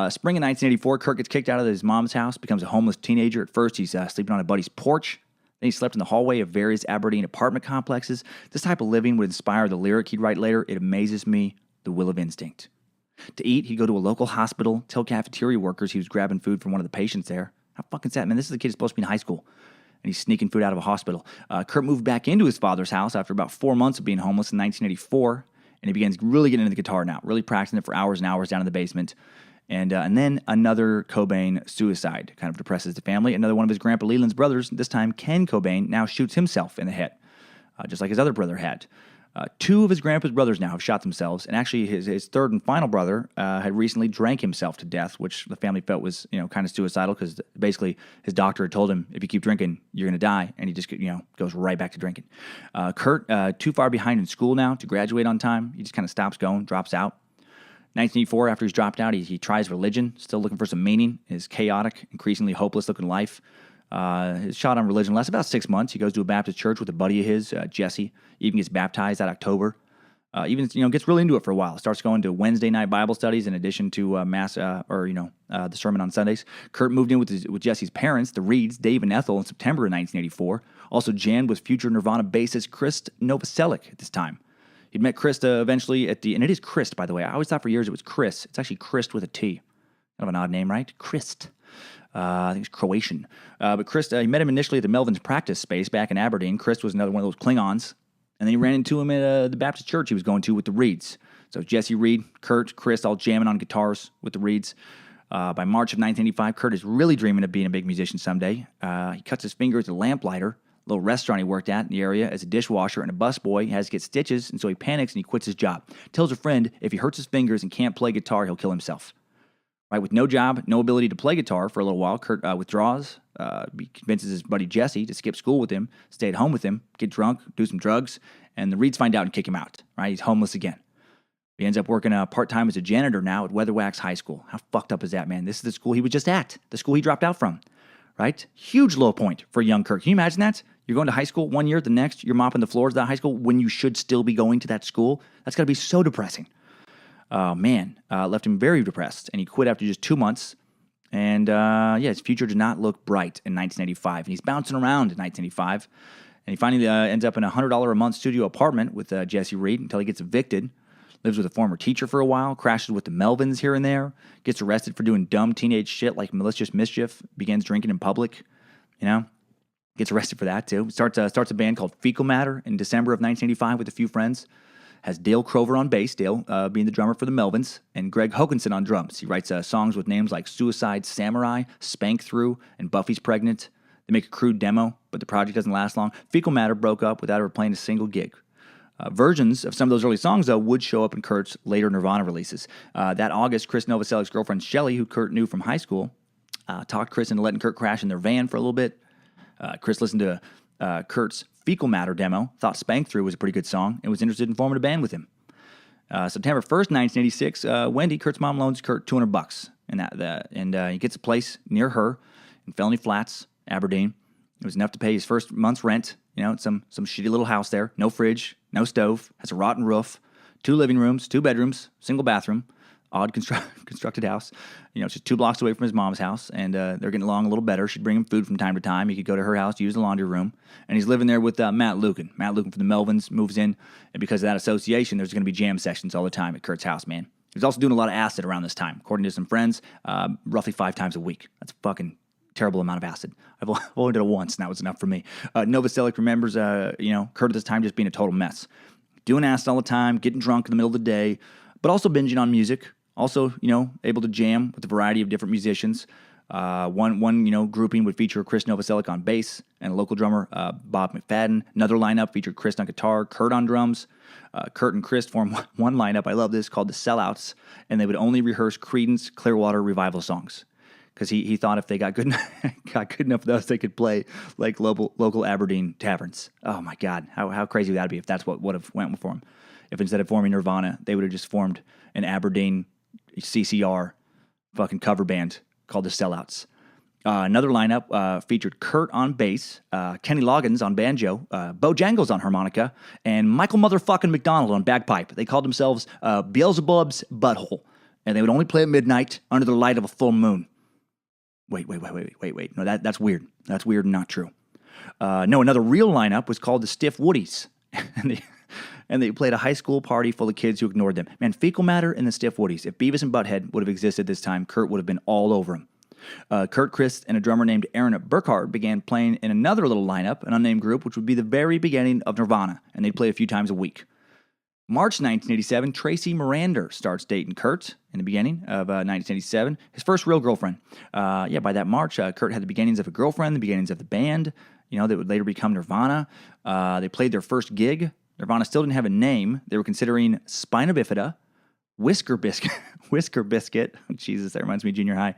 Spring of 1984, Kurt gets kicked out of his mom's house, becomes a homeless teenager. At first, he's sleeping on a buddy's porch. Then he slept in the hallway of various Aberdeen apartment complexes. This type of living would inspire the lyric he'd write later, "It amazes me, the will of instinct." To eat, he'd go to a local hospital, tell cafeteria workers he was grabbing food from one of the patients there. How fucking sad, man. This is a kid who's supposed to be in high school, and he's sneaking food out of a hospital. Kurt moved back into his father's house after about 4 months of being homeless in 1984, and he begins really getting into the guitar now, really practicing it for hours and hours down in the basement. And then another Cobain suicide kind of depresses the family. Another one of his grandpa Leland's brothers, this time Ken Cobain, now shoots himself in the head, just like his other brother had. Two of his grandpa's brothers now have shot themselves, and actually his third and final brother had recently drank himself to death, which the family felt was kind of suicidal because basically his doctor had told him, if you keep drinking, you're going to die, and he just goes right back to drinking. Kurt, too far behind in school now to graduate on time. He just kind of stops going, drops out. 1984, after he's dropped out, he tries religion, still looking for some meaning in his chaotic, increasingly hopeless-looking life. His shot on religion lasts about 6 months. He goes to a Baptist church with a buddy of his, Jesse. Even gets baptized that October. Gets really into it for a while. Starts going to Wednesday night Bible studies in addition to mass, the sermon on Sundays. Kurt moved in with Jesse's parents, the Reeds, Dave and Ethel, in September of 1984. Also jammed with future Nirvana bassist Chris Novoselic at this time. He'd met Chris eventually and it is Christ, by the way. I always thought for years it was Chris. It's actually Christ with a T. Kind of an odd name, right? Christ. I think it's Croatian. But Chris, he met him initially at the Melvins practice space back in Aberdeen. Chris was another one of those Klingons. And then he ran into him at the Baptist church he was going to with the Reeds. So Jesse Reed, Kurt, Chris all jamming on guitars with the Reeds. By March of 1985, Kurt is really dreaming of being a big musician someday. He cuts his finger as a lamplighter. A little restaurant he worked at in the area as a dishwasher and a busboy. He has to get stitches, and so he panics and he quits his job. Tells a friend if he hurts his fingers and can't play guitar, he'll kill himself. Right, with no job, no ability to play guitar for a little while, Kurt withdraws. He convinces his buddy Jesse to skip school with him, stay at home with him, get drunk, do some drugs, and the Reeds find out and kick him out. Right, he's homeless again. He ends up working part-time as a janitor now at Weatherwax High School. How fucked up is that, man? This is the school he was just at, the school he dropped out from. Right? Huge low point for young Kurt. Can you imagine that? You're going to high school 1 year, the next, you're mopping the floors of that high school when you should still be going to that school. That's got to be so depressing. Left him very depressed, and he quit after just 2 months. And, his future did not look bright in 1985. And he's bouncing around in 1985. And he finally ends up in a $100 a month studio apartment with Jesse Reed until he gets evicted. Lives with a former teacher for a while, crashes with the Melvins here and there, gets arrested for doing dumb teenage shit like malicious mischief, begins drinking in public, gets arrested for that too. Starts a band called Fecal Matter in December of 1985 with a few friends. Has Dale Crover on bass, Dale being the drummer for the Melvins, and Greg Hokinson on drums. He writes songs with names like Suicide Samurai, Spank Through, and Buffy's Pregnant. They make a crude demo, but the project doesn't last long. Fecal Matter broke up without ever playing a single gig. Versions of some of those early songs, though, would show up in Kurt's later Nirvana releases. That August, Chris Novoselic's girlfriend, Shelly, who Kurt knew from high school, talked Chris into letting Kurt crash in their van for a little bit. Chris listened to Kurt's Fecal Matter demo, thought Spank Through was a pretty good song, and was interested in forming a band with him. September 1st, 1986, Wendy, Kurt's mom, loans Kurt $200, and he gets a place near her in Felony Flats, Aberdeen. It was enough to pay his first month's rent. Some shitty little house there, no fridge, no stove, has a rotten roof, 2 living rooms, 2 bedrooms, single bathroom, odd constructed house. It's just 2 blocks away from his mom's house, and they're getting along a little better. She'd bring him food from time to time. He could go to her house, use the laundry room, and he's living there with Matt Lukin. Matt Lukin from the Melvins moves in, and because of that association, there's going to be jam sessions all the time at Kurt's house, man. He was also doing a lot of acid around this time, according to some friends, roughly 5 times a week. That's a fucking terrible amount of acid. I've only done it once, and that was enough for me. Novoselic remembers, Kurt at this time just being a total mess. Doing acid all the time, getting drunk in the middle of the day, but also binging on music. Also, able to jam with a variety of different musicians. One grouping would feature Chris Novoselic on bass and a local drummer, Bob McFadden. Another lineup featured Chris on guitar, Kurt on drums. Kurt and Chris formed one lineup, I love this, called the Sellouts, and they would only rehearse Creedence Clearwater Revival songs. because he thought if they got good got good enough of those, they could play like local Aberdeen taverns. Oh my God, how crazy would that be if that's what would have went for them? If instead of forming Nirvana, they would have just formed an Aberdeen CCR fucking cover band called the Sellouts. Another lineup featured Kurt on bass, Kenny Loggins on banjo, Bojangles on harmonica, and Michael motherfucking McDonald on bagpipe. They called themselves Beelzebub's Butthole, and they would only play at midnight under the light of a full moon. Wait. No, that's weird. That's weird and not true. No, another real lineup was called the Stiff Woodies, and they played a high school party full of kids who ignored them. Man, Fecal Matter and the Stiff Woodies. If Beavis and Butthead would have existed this time, Kurt would have been all over them. Kurt Christ and a drummer named Aaron Burkhart began playing in another little lineup, an unnamed group, which would be the very beginning of Nirvana, and they'd play a few times a week. March 1987, Tracy Marander starts dating Kurt in the beginning of 1987, his first real girlfriend. By that March, Kurt had the beginnings of a girlfriend, the beginnings of the band, that would later become Nirvana. They played their first gig. Nirvana still didn't have a name. They were considering Spina Bifida, Whisker Biscuit. Jesus, that reminds me of junior high.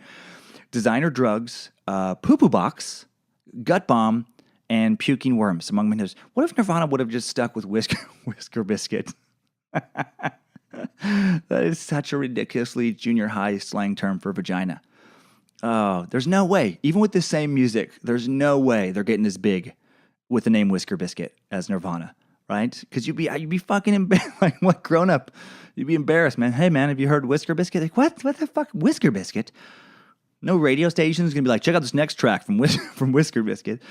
Designer Drugs, Poo Poo Box, Gut Bomb, and Puking Worms, among many others. What if Nirvana would have just stuck with Whisker Biscuit? That is such a ridiculously junior high slang term for vagina. Oh, there's no way. Even with the same music, there's no way they're getting as big with the name Whisker Biscuit as Nirvana, right? Because you'd be fucking embarrassed. Like, what grown up? You'd be embarrassed, man. Hey, man, have you heard Whisker Biscuit? Like, what the fuck? Whisker Biscuit? No radio station's going to be like, check out this next track from Whisker Biscuit.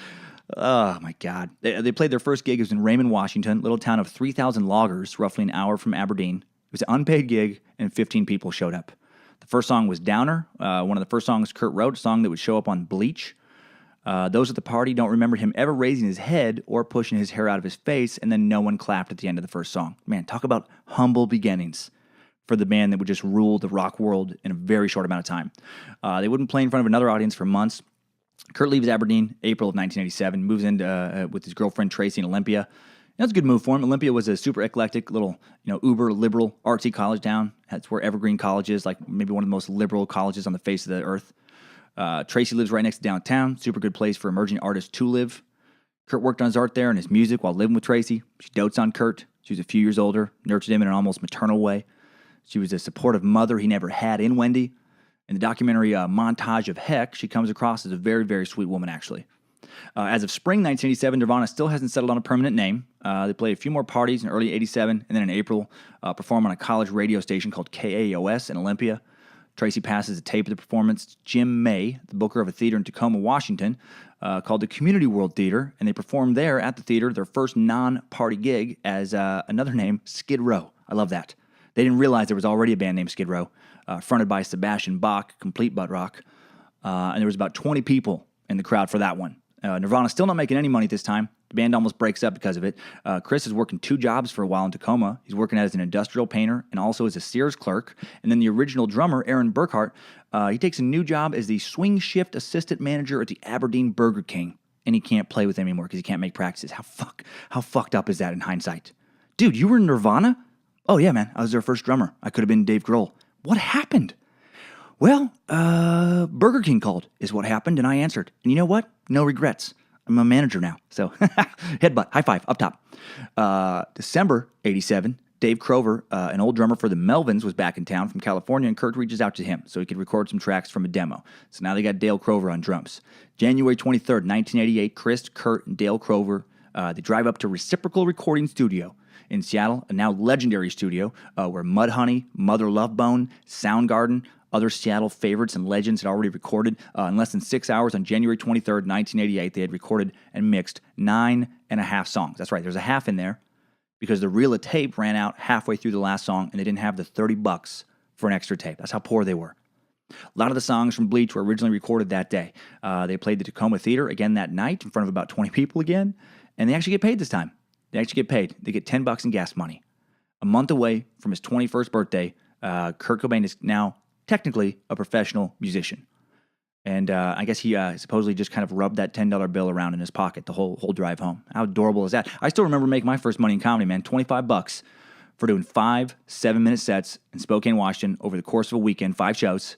Oh, my God. They played their first gig. It was in Raymond, Washington, little town of 3,000 loggers, roughly an hour from Aberdeen. It was an unpaid gig, and 15 people showed up. The first song was Downer, one of the first songs Kurt wrote, a song that would show up on Bleach. Those at the party don't remember him ever raising his head or pushing his hair out of his face, and then no one clapped at the end of the first song. Man, talk about humble beginnings for the band that would just rule the rock world in a very short amount of time. They wouldn't play in front of another audience for months. Kurt leaves Aberdeen, April of 1987, moves in with his girlfriend Tracy in Olympia. That's a good move for him. Olympia was a super eclectic little, uber liberal artsy college town. That's where Evergreen College is, like maybe one of the most liberal colleges on the face of the earth. Tracy lives right next to downtown. Super good place for emerging artists to live. Kurt worked on his art there and his music while living with Tracy. She dotes on Kurt. She was a few years older, nurtured him in an almost maternal way. She was a supportive mother he never had in Wendy. In the documentary Montage of Heck, she comes across as a very, very sweet woman, actually. As of spring 1987, Nirvana still hasn't settled on a permanent name. They played a few more parties in early 87, and then in April, perform on a college radio station called KAOS in Olympia. Tracy passes a tape of the performance to Jim May, the booker of a theater in Tacoma, Washington, called the Community World Theater, and they performed there at the theater their first non-party gig as another name, Skid Row. I love that. They didn't realize there was already a band named Skid Row, fronted by Sebastian Bach, complete butt rock, and there was about 20 people in the crowd for that one. Nirvana's still not making any money at this time. The band almost breaks up because of it. Chris is working 2 jobs for a while in Tacoma. He's working as an industrial painter and also as a Sears clerk. And then the original drummer, Aaron Burkhart, he takes a new job as the swing shift assistant manager at the Aberdeen Burger King. And he can't play with them anymore because he can't make practices. How fucked up is that in hindsight? Dude, you were in Nirvana? Oh, yeah, man. I was their first drummer. I could have been Dave Grohl. What happened? Well, Burger King called is what happened, and I answered. And you know what? No regrets. I'm a manager now. So, headbutt, high five, up top. December 87, Dave Crover, an old drummer for the Melvins, was back in town from California, and Kurt reaches out to him so he could record some tracks from a demo. So now they got Dale Crover on drums. January 23rd, 1988, Chris, Kurt, and Dale Crover, they drive up to Reciprocal Recording Studio in Seattle, a now legendary studio where Mudhoney, Mother Love Bone, Soundgarden, other Seattle favorites and legends had already recorded. In less than 6 hours on January 23rd, 1988, they had recorded and mixed 9.5 songs. That's right, there's a half in there because the reel of tape ran out halfway through the last song and they didn't have the $30 for an extra tape. That's how poor they were. A lot of the songs from Bleach were originally recorded that day. They played the Tacoma Theater again that night in front of about 20 people again, and they actually get paid this time. They actually get paid. They get $10 in gas money. A month away from his 21st birthday, Kurt Cobain is now technically a professional musician. And I guess he supposedly just kind of rubbed that $10 bill around in his pocket the whole drive home. How adorable is that? I still remember making my first money in comedy, man. $25 for doing 5 7-minute sets in Spokane, Washington over the course of a weekend, 5 shows.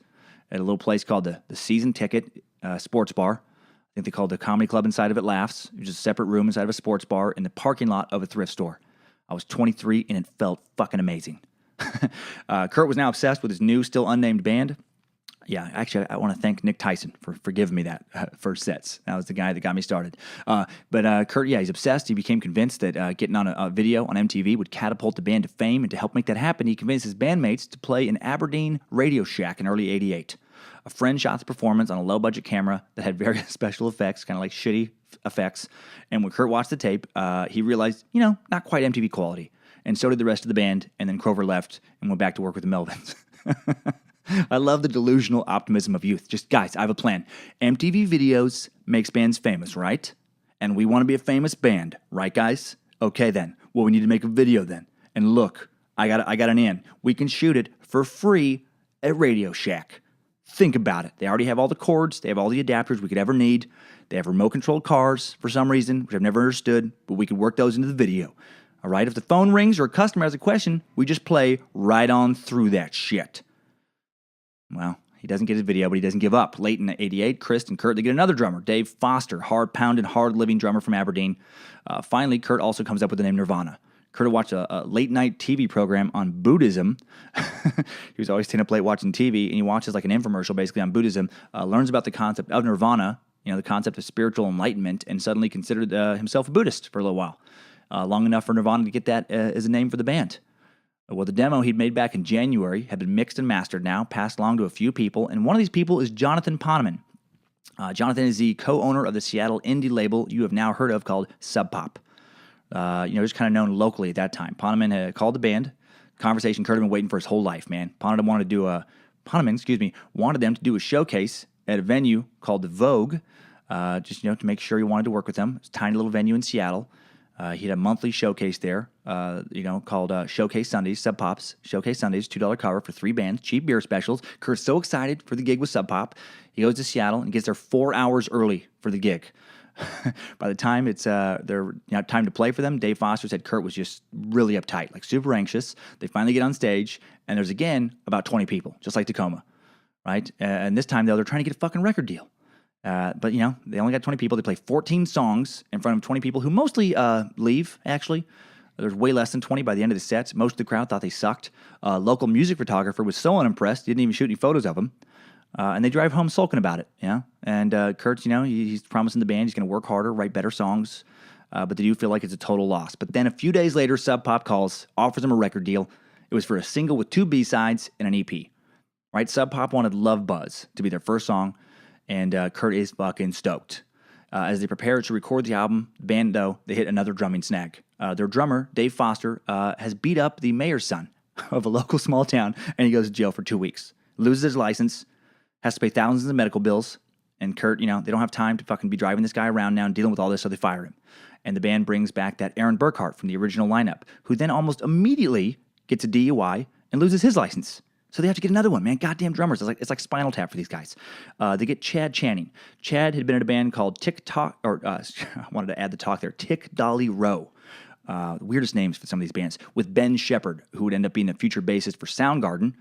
at a little place called the Season Ticket Sports Bar. I think they called the Comedy Club inside of it Laughs. It was just a separate room inside of a sports bar in the parking lot of a thrift store. I was 23, and it felt fucking amazing. Kurt was now obsessed with his new, still unnamed band. Yeah, actually, I want to thank Nick Tyson for giving me that first sets. That was the guy that got me started. But Kurt, yeah, he's obsessed. He became convinced that getting on a video on MTV would catapult the band to fame. And to help make that happen, he convinced his bandmates to play an Aberdeen Radio Shack in early '88. A friend shot the performance on a low-budget camera that had various special effects, kind of like shitty effects. And when Kurt watched the tape, he realized, not quite MTV quality. And so did the rest of the band. And then Crover left and went back to work with the Melvins. I love the delusional optimism of youth. Just, guys, I have a plan. MTV videos makes bands famous, right? And we want to be a famous band, right, guys? Okay, then. Well, we need to make a video then. And look, I got an in. We can shoot it for free at Radio Shack. Think about it. They already have all the cords. They have all the adapters we could ever need. They have remote-controlled cars for some reason, which I've never understood, but we could work those into the video. All right? If the phone rings or a customer has a question, we just play right on through that shit. Well, he doesn't get his video, but he doesn't give up. Late in '88, Chris and Kurt, they get another drummer, Dave Foster, hard-pounding, hard-living drummer from Aberdeen. Finally, Kurt also comes up with the name Nirvana. Kurt watched a late-night TV program on Buddhism. He was always staying up late watching TV, and he watches like an infomercial basically on Buddhism, learns about the concept of Nirvana, the concept of spiritual enlightenment, and suddenly considered himself a Buddhist for a little while. Long enough for Nirvana to get that as a name for the band. Well, the demo he'd made back in January had been mixed and mastered now, passed along to a few people, and one of these people is Jonathan Poneman. Jonathan is the co-owner of the Seattle indie label you have now heard of called Sub Pop. Just kind of known locally at that time. Poneman had called the band. Conversation Kurt had been waiting for his whole life, man. Poneman wanted them to do a showcase at a venue called the Vogue, to make sure he wanted to work with them. It's a tiny little venue in Seattle. He had a monthly showcase there, called Showcase Sundays, Sub Pop's Showcase Sundays, $2 cover for 3 bands, cheap beer specials. Kurt's so excited for the gig with Sub Pop. He goes to Seattle and gets there 4 hours early for the gig. By the time it's time to play for them, Dave Foster said Kurt was just really uptight, like super anxious. They finally get on stage, and there's again about 20 people, just like Tacoma, right? And this time, though, they're trying to get a fucking record deal. But they only got 20 people. They play 14 songs in front of 20 people who mostly leave, actually. There's way less than 20 by the end of the sets. Most of the crowd thought they sucked. Local music photographer was so unimpressed, he didn't even shoot any photos of them. And they drive home sulking about it, And Kurt's, he's promising the band he's going to work harder, write better songs. But they do feel like it's a total loss. But then a few days later, Sub Pop calls, offers him a record deal. It was for a single with 2 B-sides and an EP. Right? Sub Pop wanted Love Buzz to be their first song. And Kurt is fucking stoked. As they prepare to record the album, the band, though, they hit another drumming snag. Their drummer, Dave Foster, has beat up the mayor's son of a local small town, and he goes to jail for 2 weeks. Loses his license, has to pay thousands of medical bills, and Kurt, they don't have time to fucking be driving this guy around now and dealing with all this, so they fire him. And the band brings back that Aaron Burkhart from the original lineup, who then almost immediately gets a DUI and loses his license. So they have to get another one, man. Goddamn drummers. It's like Spinal Tap for these guys. They get Chad Channing. Chad had been in a band called Tick Dolly Row. Weirdest names for some of these bands. With Ben Shepherd, who would end up being the future bassist for Soundgarden,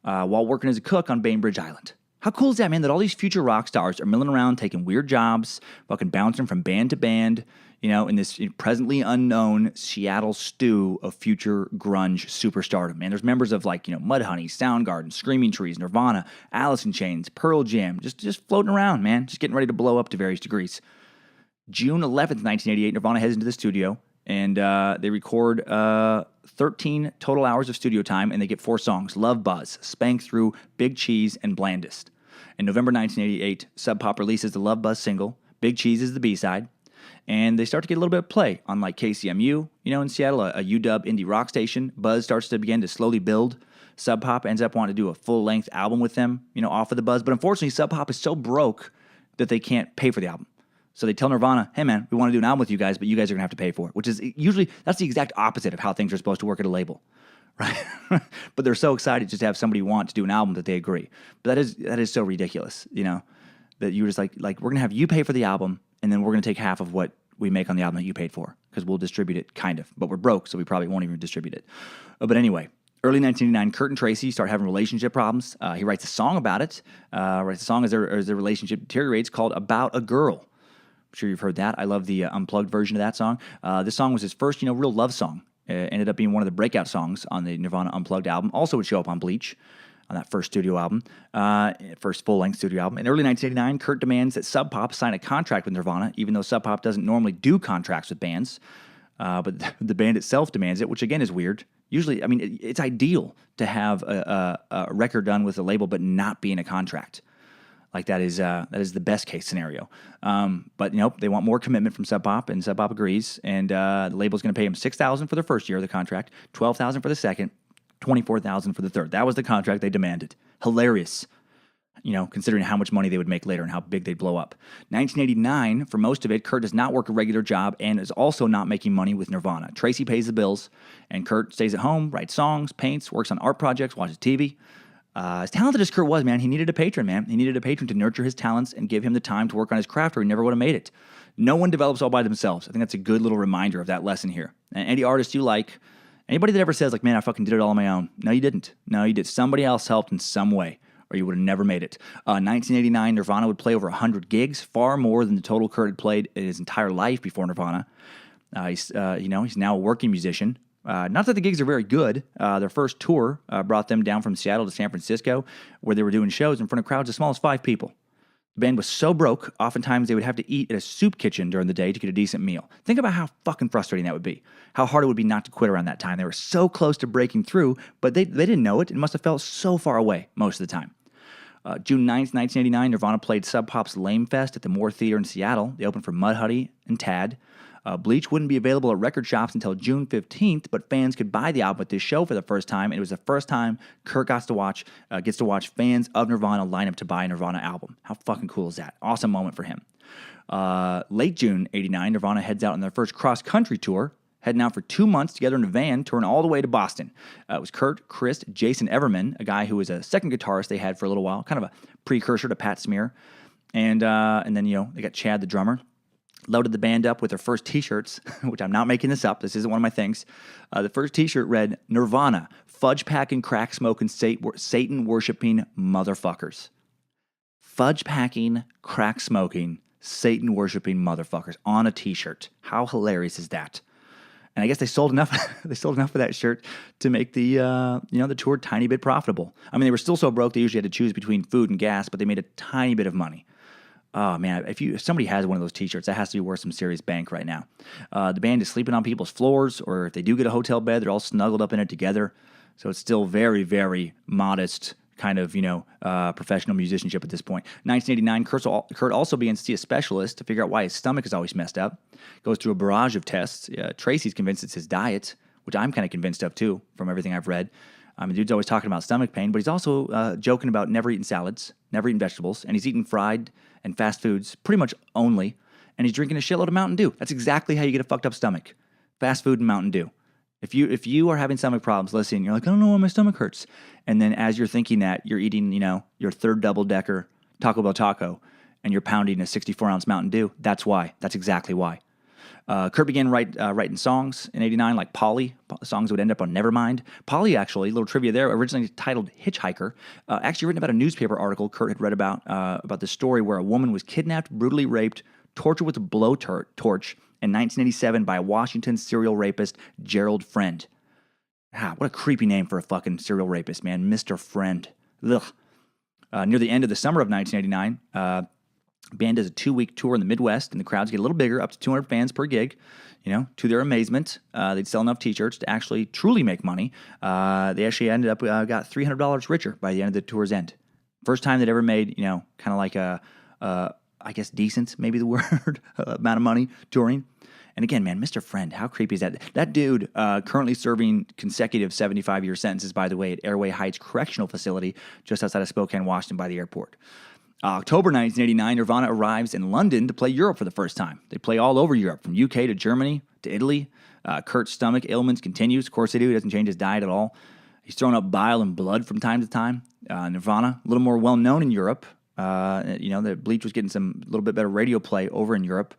while working as a cook on Bainbridge Island. How cool is that, man, that all these future rock stars are milling around, taking weird jobs, fucking bouncing from band to band, in this presently unknown Seattle stew of future grunge superstardom. Man, there's members of Mudhoney, Soundgarden, Screaming Trees, Nirvana, Alice in Chains, Pearl Jam, just floating around, man, just getting ready to blow up to various degrees. June 11th, 1988, Nirvana heads into the studio, and they record 13 total hours of studio time, and they get 4 songs: Love Buzz, Spank Through, Big Cheese, and Blandest. In November 1988, Sub Pop releases the Love Buzz single. Big Cheese is the B-side. And they start to get a little bit of play on KCMU, in Seattle, a UW indie rock station. Buzz starts to begin to slowly build. Sub Pop ends up wanting to do a full-length album with them, off of the Buzz. But unfortunately, Sub Pop is so broke that they can't pay for the album. So they tell Nirvana, hey, man, we want to do an album with you guys, but you guys are going to have to pay for it, which is usually, that's the exact opposite of how things are supposed to work at a label, right? But they're so excited just to have somebody want to do an album that they agree. But that is so ridiculous, that you're just like we're going to have you pay for the album, and then we're going to take half of what we make on the album that you paid for, because we'll distribute it, kind of. But we're broke, so we probably won't even distribute it. But anyway, Early 1989, Kurt and Tracy start having relationship problems. He writes a song about it. Writes a song as their relationship deteriorates called "About a Girl." I'm sure you've heard that. I love the unplugged version of that song. This song was his first, real love song. Ended up being one of the breakout songs on the Nirvana Unplugged album. Also would show up on Bleach, on that first studio album, first full-length studio album. In early 1989, Kurt demands that Sub Pop sign a contract with Nirvana, even though Sub Pop doesn't normally do contracts with bands. But the band itself demands it, which again is weird. Usually, it's ideal to have a record done with a label but not be in a contract. Like that is the best case scenario. But they want more commitment from Sub Pop, and Sub Pop agrees. And the label's going to pay him $6,000 for the first year of the contract, $12,000 for the second, $24,000 for the third. That was the contract they demanded. Hilarious. Considering how much money they would make later and how big they'd blow up. 1989, for most of it, Kurt does not work a regular job and is also not making money with Nirvana. Tracy pays the bills, and Kurt stays at home, writes songs, paints, works on art projects, watches TV. As talented as Kurt was, man, he needed a patron, man. He needed a patron to nurture his talents and give him the time to work on his craft, or he never would have made it. No one develops all by themselves. I think that's a good little reminder of that lesson here. And any artist you like, anybody that ever says, man, I fucking did it all on my own. No, you didn't. No, you did. Somebody else helped in some way, or you would have never made it. 1989, Nirvana would play over 100 gigs, far more than the total Kurt had played in his entire life before Nirvana. He's now a working musician. Not that the gigs are very good. Their first tour brought them down from Seattle to San Francisco, where they were doing shows in front of crowds as small as 5 people. The band was so broke, oftentimes they would have to eat at a soup kitchen during the day to get a decent meal. Think about how fucking frustrating that would be. How hard it would be not to quit around that time. They were so close to breaking through, but they didn't know it. It must have felt so far away most of the time. June 9th, 1989, Nirvana played Sub Pop's Lame Fest at the Moore Theater in Seattle. They opened for Mudhoney and Tad. Bleach wouldn't be available at record shops until June 15th, but fans could buy the album at this show for the first time, and it was the first time Kurt gets to watch fans of Nirvana line up to buy a Nirvana album. How fucking cool is that? Awesome moment for him. Late June 89, Nirvana heads out on their first cross-country tour, heading out for 2 months together in a van, touring all the way to Boston. It was Kurt, Chris, Jason Everman, a guy who was a second guitarist they had for a little while, kind of a precursor to Pat Smear, and then they got Chad, the drummer. Loaded the band up with their first T-shirts, which I'm not making this up. This isn't one of my things. The first T-shirt read, "Nirvana, fudge-packing, crack-smoking, Satan-worshipping motherfuckers." Fudge-packing, crack-smoking, Satan-worshipping motherfuckers on a T-shirt. How hilarious is that? And I guess they sold enough. They sold enough of that shirt to make the tour a tiny bit profitable. They were still so broke they usually had to choose between food and gas, but they made a tiny bit of money. Oh, man, if somebody has one of those T-shirts, that has to be worth some serious bank right now. The band is sleeping on people's floors, or if they do get a hotel bed, they're all snuggled up in it together. So it's still very, very modest kind of, professional musicianship at this point. 1989, Kurt also begins to see a specialist to figure out why his stomach is always messed up. Goes through a barrage of tests. Tracy's convinced it's his diet, which I'm kind of convinced of, too, from everything I've read. The dude's always talking about stomach pain, but he's also joking about never eating salads, never eating vegetables, and he's eating fried and fast foods pretty much only, and he's drinking a shitload of Mountain Dew. That's exactly how you get a fucked up stomach. Fast food and Mountain Dew. If you are having stomach problems, listen, you're like, I don't know why my stomach hurts. And then as you're thinking that, you're eating, your third double-decker Taco Bell taco, and you're pounding a 64-ounce Mountain Dew. That's why. That's exactly why. Kurt began writing songs in 89, like Polly. Songs would end up on Nevermind. Polly, actually, a little trivia there, originally titled Hitchhiker, actually written about a newspaper article Kurt had read about the story where a woman was kidnapped, brutally raped, tortured with a blowtorch in 1987 by a Washington serial rapist, Gerald Friend. What a creepy name for a fucking serial rapist, man. Mr. Friend. Ugh. Near the end of the summer of 1989, band does a 2-week tour in the Midwest, and the crowds get a little bigger, up to 200 fans per gig. To their amazement, they'd sell enough T-shirts to actually truly make money. They actually ended up got $300 richer by the end of the tour's end. First time they'd ever made, kind of like I guess decent, maybe the word, amount of money touring. And again, man, Mr. Friend, how creepy is that? That dude currently serving consecutive 75-year sentences, by the way, at Airway Heights Correctional Facility just outside of Spokane, Washington, by the airport. October 1989, Nirvana arrives in London to play Europe for the first time. They play all over Europe, from UK to Germany to Italy. Kurt's stomach ailments continues. Of course they do. He doesn't change his diet at all. He's throwing up bile and blood from time to time. Nirvana, a little more well-known in Europe. The Bleach was getting some little bit better radio play over in Europe.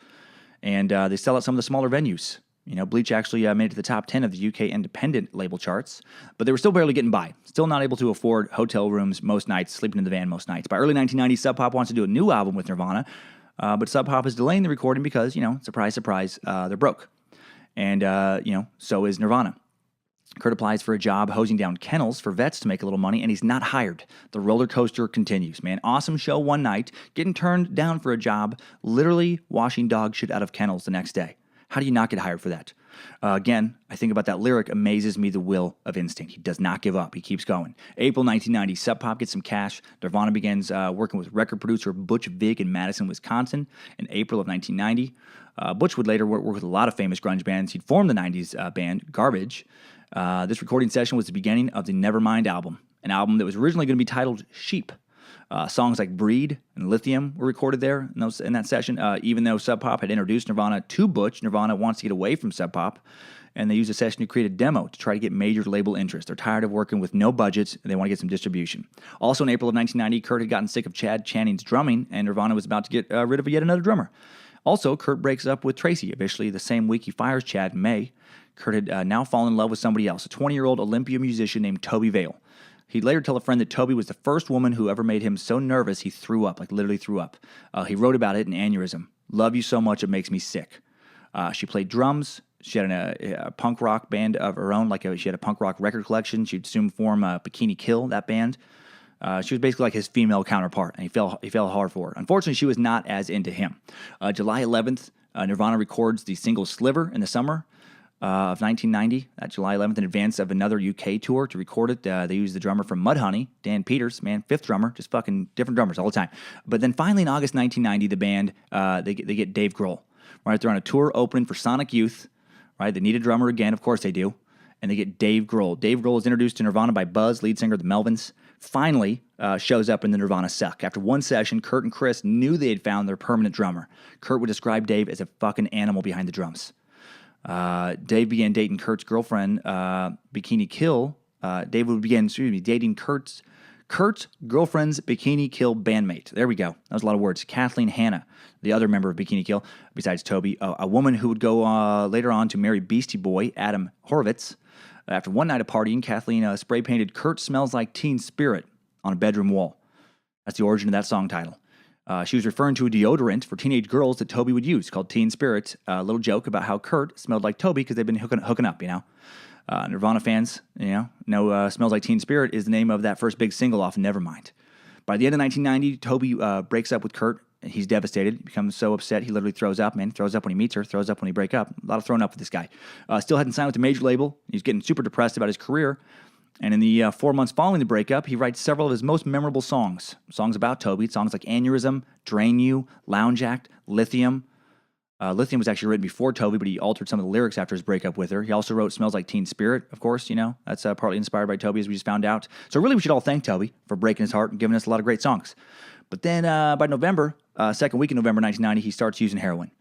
And they sell out some of the smaller venues. Bleach actually made it to the top 10 of the UK independent label charts, but they were still barely getting by. Still not able to afford hotel rooms most nights, sleeping in the van most nights. By early 1990, Sub Pop wants to do a new album with Nirvana, but Sub Pop is delaying the recording because, surprise, surprise, they're broke. And, so is Nirvana. Kurt applies for a job hosing down kennels for vets to make a little money, and he's not hired. The roller coaster continues, man. Awesome show one night, getting turned down for a job, literally washing dog shit out of kennels the next day. How do you not get hired for that? Again, I think about that lyric, amazes me the will of instinct. He does not give up. He keeps going. April 1990, Sub Pop gets some cash. Nirvana begins working with record producer Butch Vig in Madison, Wisconsin in April of 1990. Butch would later work with a lot of famous grunge bands. He'd formed the 90s band Garbage. This recording session was the beginning of the Nevermind album, an album that was originally going to be titled Sheep. Songs like Breed and Lithium were recorded there in that session. Even though Sub Pop had introduced Nirvana to Butch, Nirvana wants to get away from Sub Pop, and they used the session to create a demo to try to get major label interest. They're tired of working with no budgets, and they want to get some distribution. Also in April of 1990, Kurt had gotten sick of Chad Channing's drumming, and Nirvana was about to get rid of yet another drummer. Also, Kurt breaks up with Tracy, officially the same week he fires Chad in May. Kurt had now fallen in love with somebody else, a 20-year-old Olympia musician named Toby Vale. He'd later tell a friend that Toby was the first woman who ever made him so nervous he threw up, like literally threw up. He wrote about it in Aneurysm. Love you so much it makes me sick. She played drums. She had a punk rock band of her own, she had a punk rock record collection. She'd soon form Bikini Kill, that band. She was basically like his female counterpart, and he fell hard for her. Unfortunately, she was not as into him. July 11th, Nirvana records the single Sliver in the summer of 1990, at July 11th, in advance of another UK tour to record it. They used the drummer from Mudhoney, Dan Peters, man, fifth drummer, just fucking different drummers all the time. But then finally in August 1990, the band, they get Dave Grohl. Right, they're on a tour opening for Sonic Youth, right? They need a drummer again, of course they do. And they get Dave Grohl. Dave Grohl is introduced to Nirvana by Buzz, lead singer of the Melvins. Finally shows up in the Nirvana Suck. After one session, Kurt and Chris knew they had found their permanent drummer. Kurt would describe Dave as a fucking animal behind the drums. Dave began dating Kurt's girlfriend, Bikini Kill. Dave would begin, dating Kurt's girlfriend's Bikini Kill bandmate. There we go. That was a lot of words. Kathleen Hanna, the other member of Bikini Kill, besides Toby, a woman who would go later on to marry Beastie Boy Adam Horovitz. After one night of partying, Kathleen spray-painted Kurt Smells Like Teen Spirit on a bedroom wall. That's the origin of that song title. She was referring to a deodorant for teenage girls that Toby would use called Teen Spirit. A little joke about how Kurt smelled like Toby because they've been hooking up, Nirvana fans, know Smells Like Teen Spirit is the name of that first big single off Nevermind. By the end of 1990, Toby breaks up with Kurt. He's devastated. He becomes so upset he literally throws up, man. Throws up when he meets her, throws up when he break up. A lot of throwing up with this guy. Still hadn't signed with a major label. He's getting super depressed about his career. And in the 4 months following the breakup, he writes several of his most memorable songs. Songs about Toby, songs like Aneurysm, Drain You, Lounge Act, Lithium. Lithium was actually written before Toby, but he altered some of the lyrics after his breakup with her. He also wrote Smells Like Teen Spirit, of course, That's partly inspired by Toby, as we just found out. So really, we should all thank Toby for breaking his heart and giving us a lot of great songs. But then by November, second week in November 1990, he starts using heroin.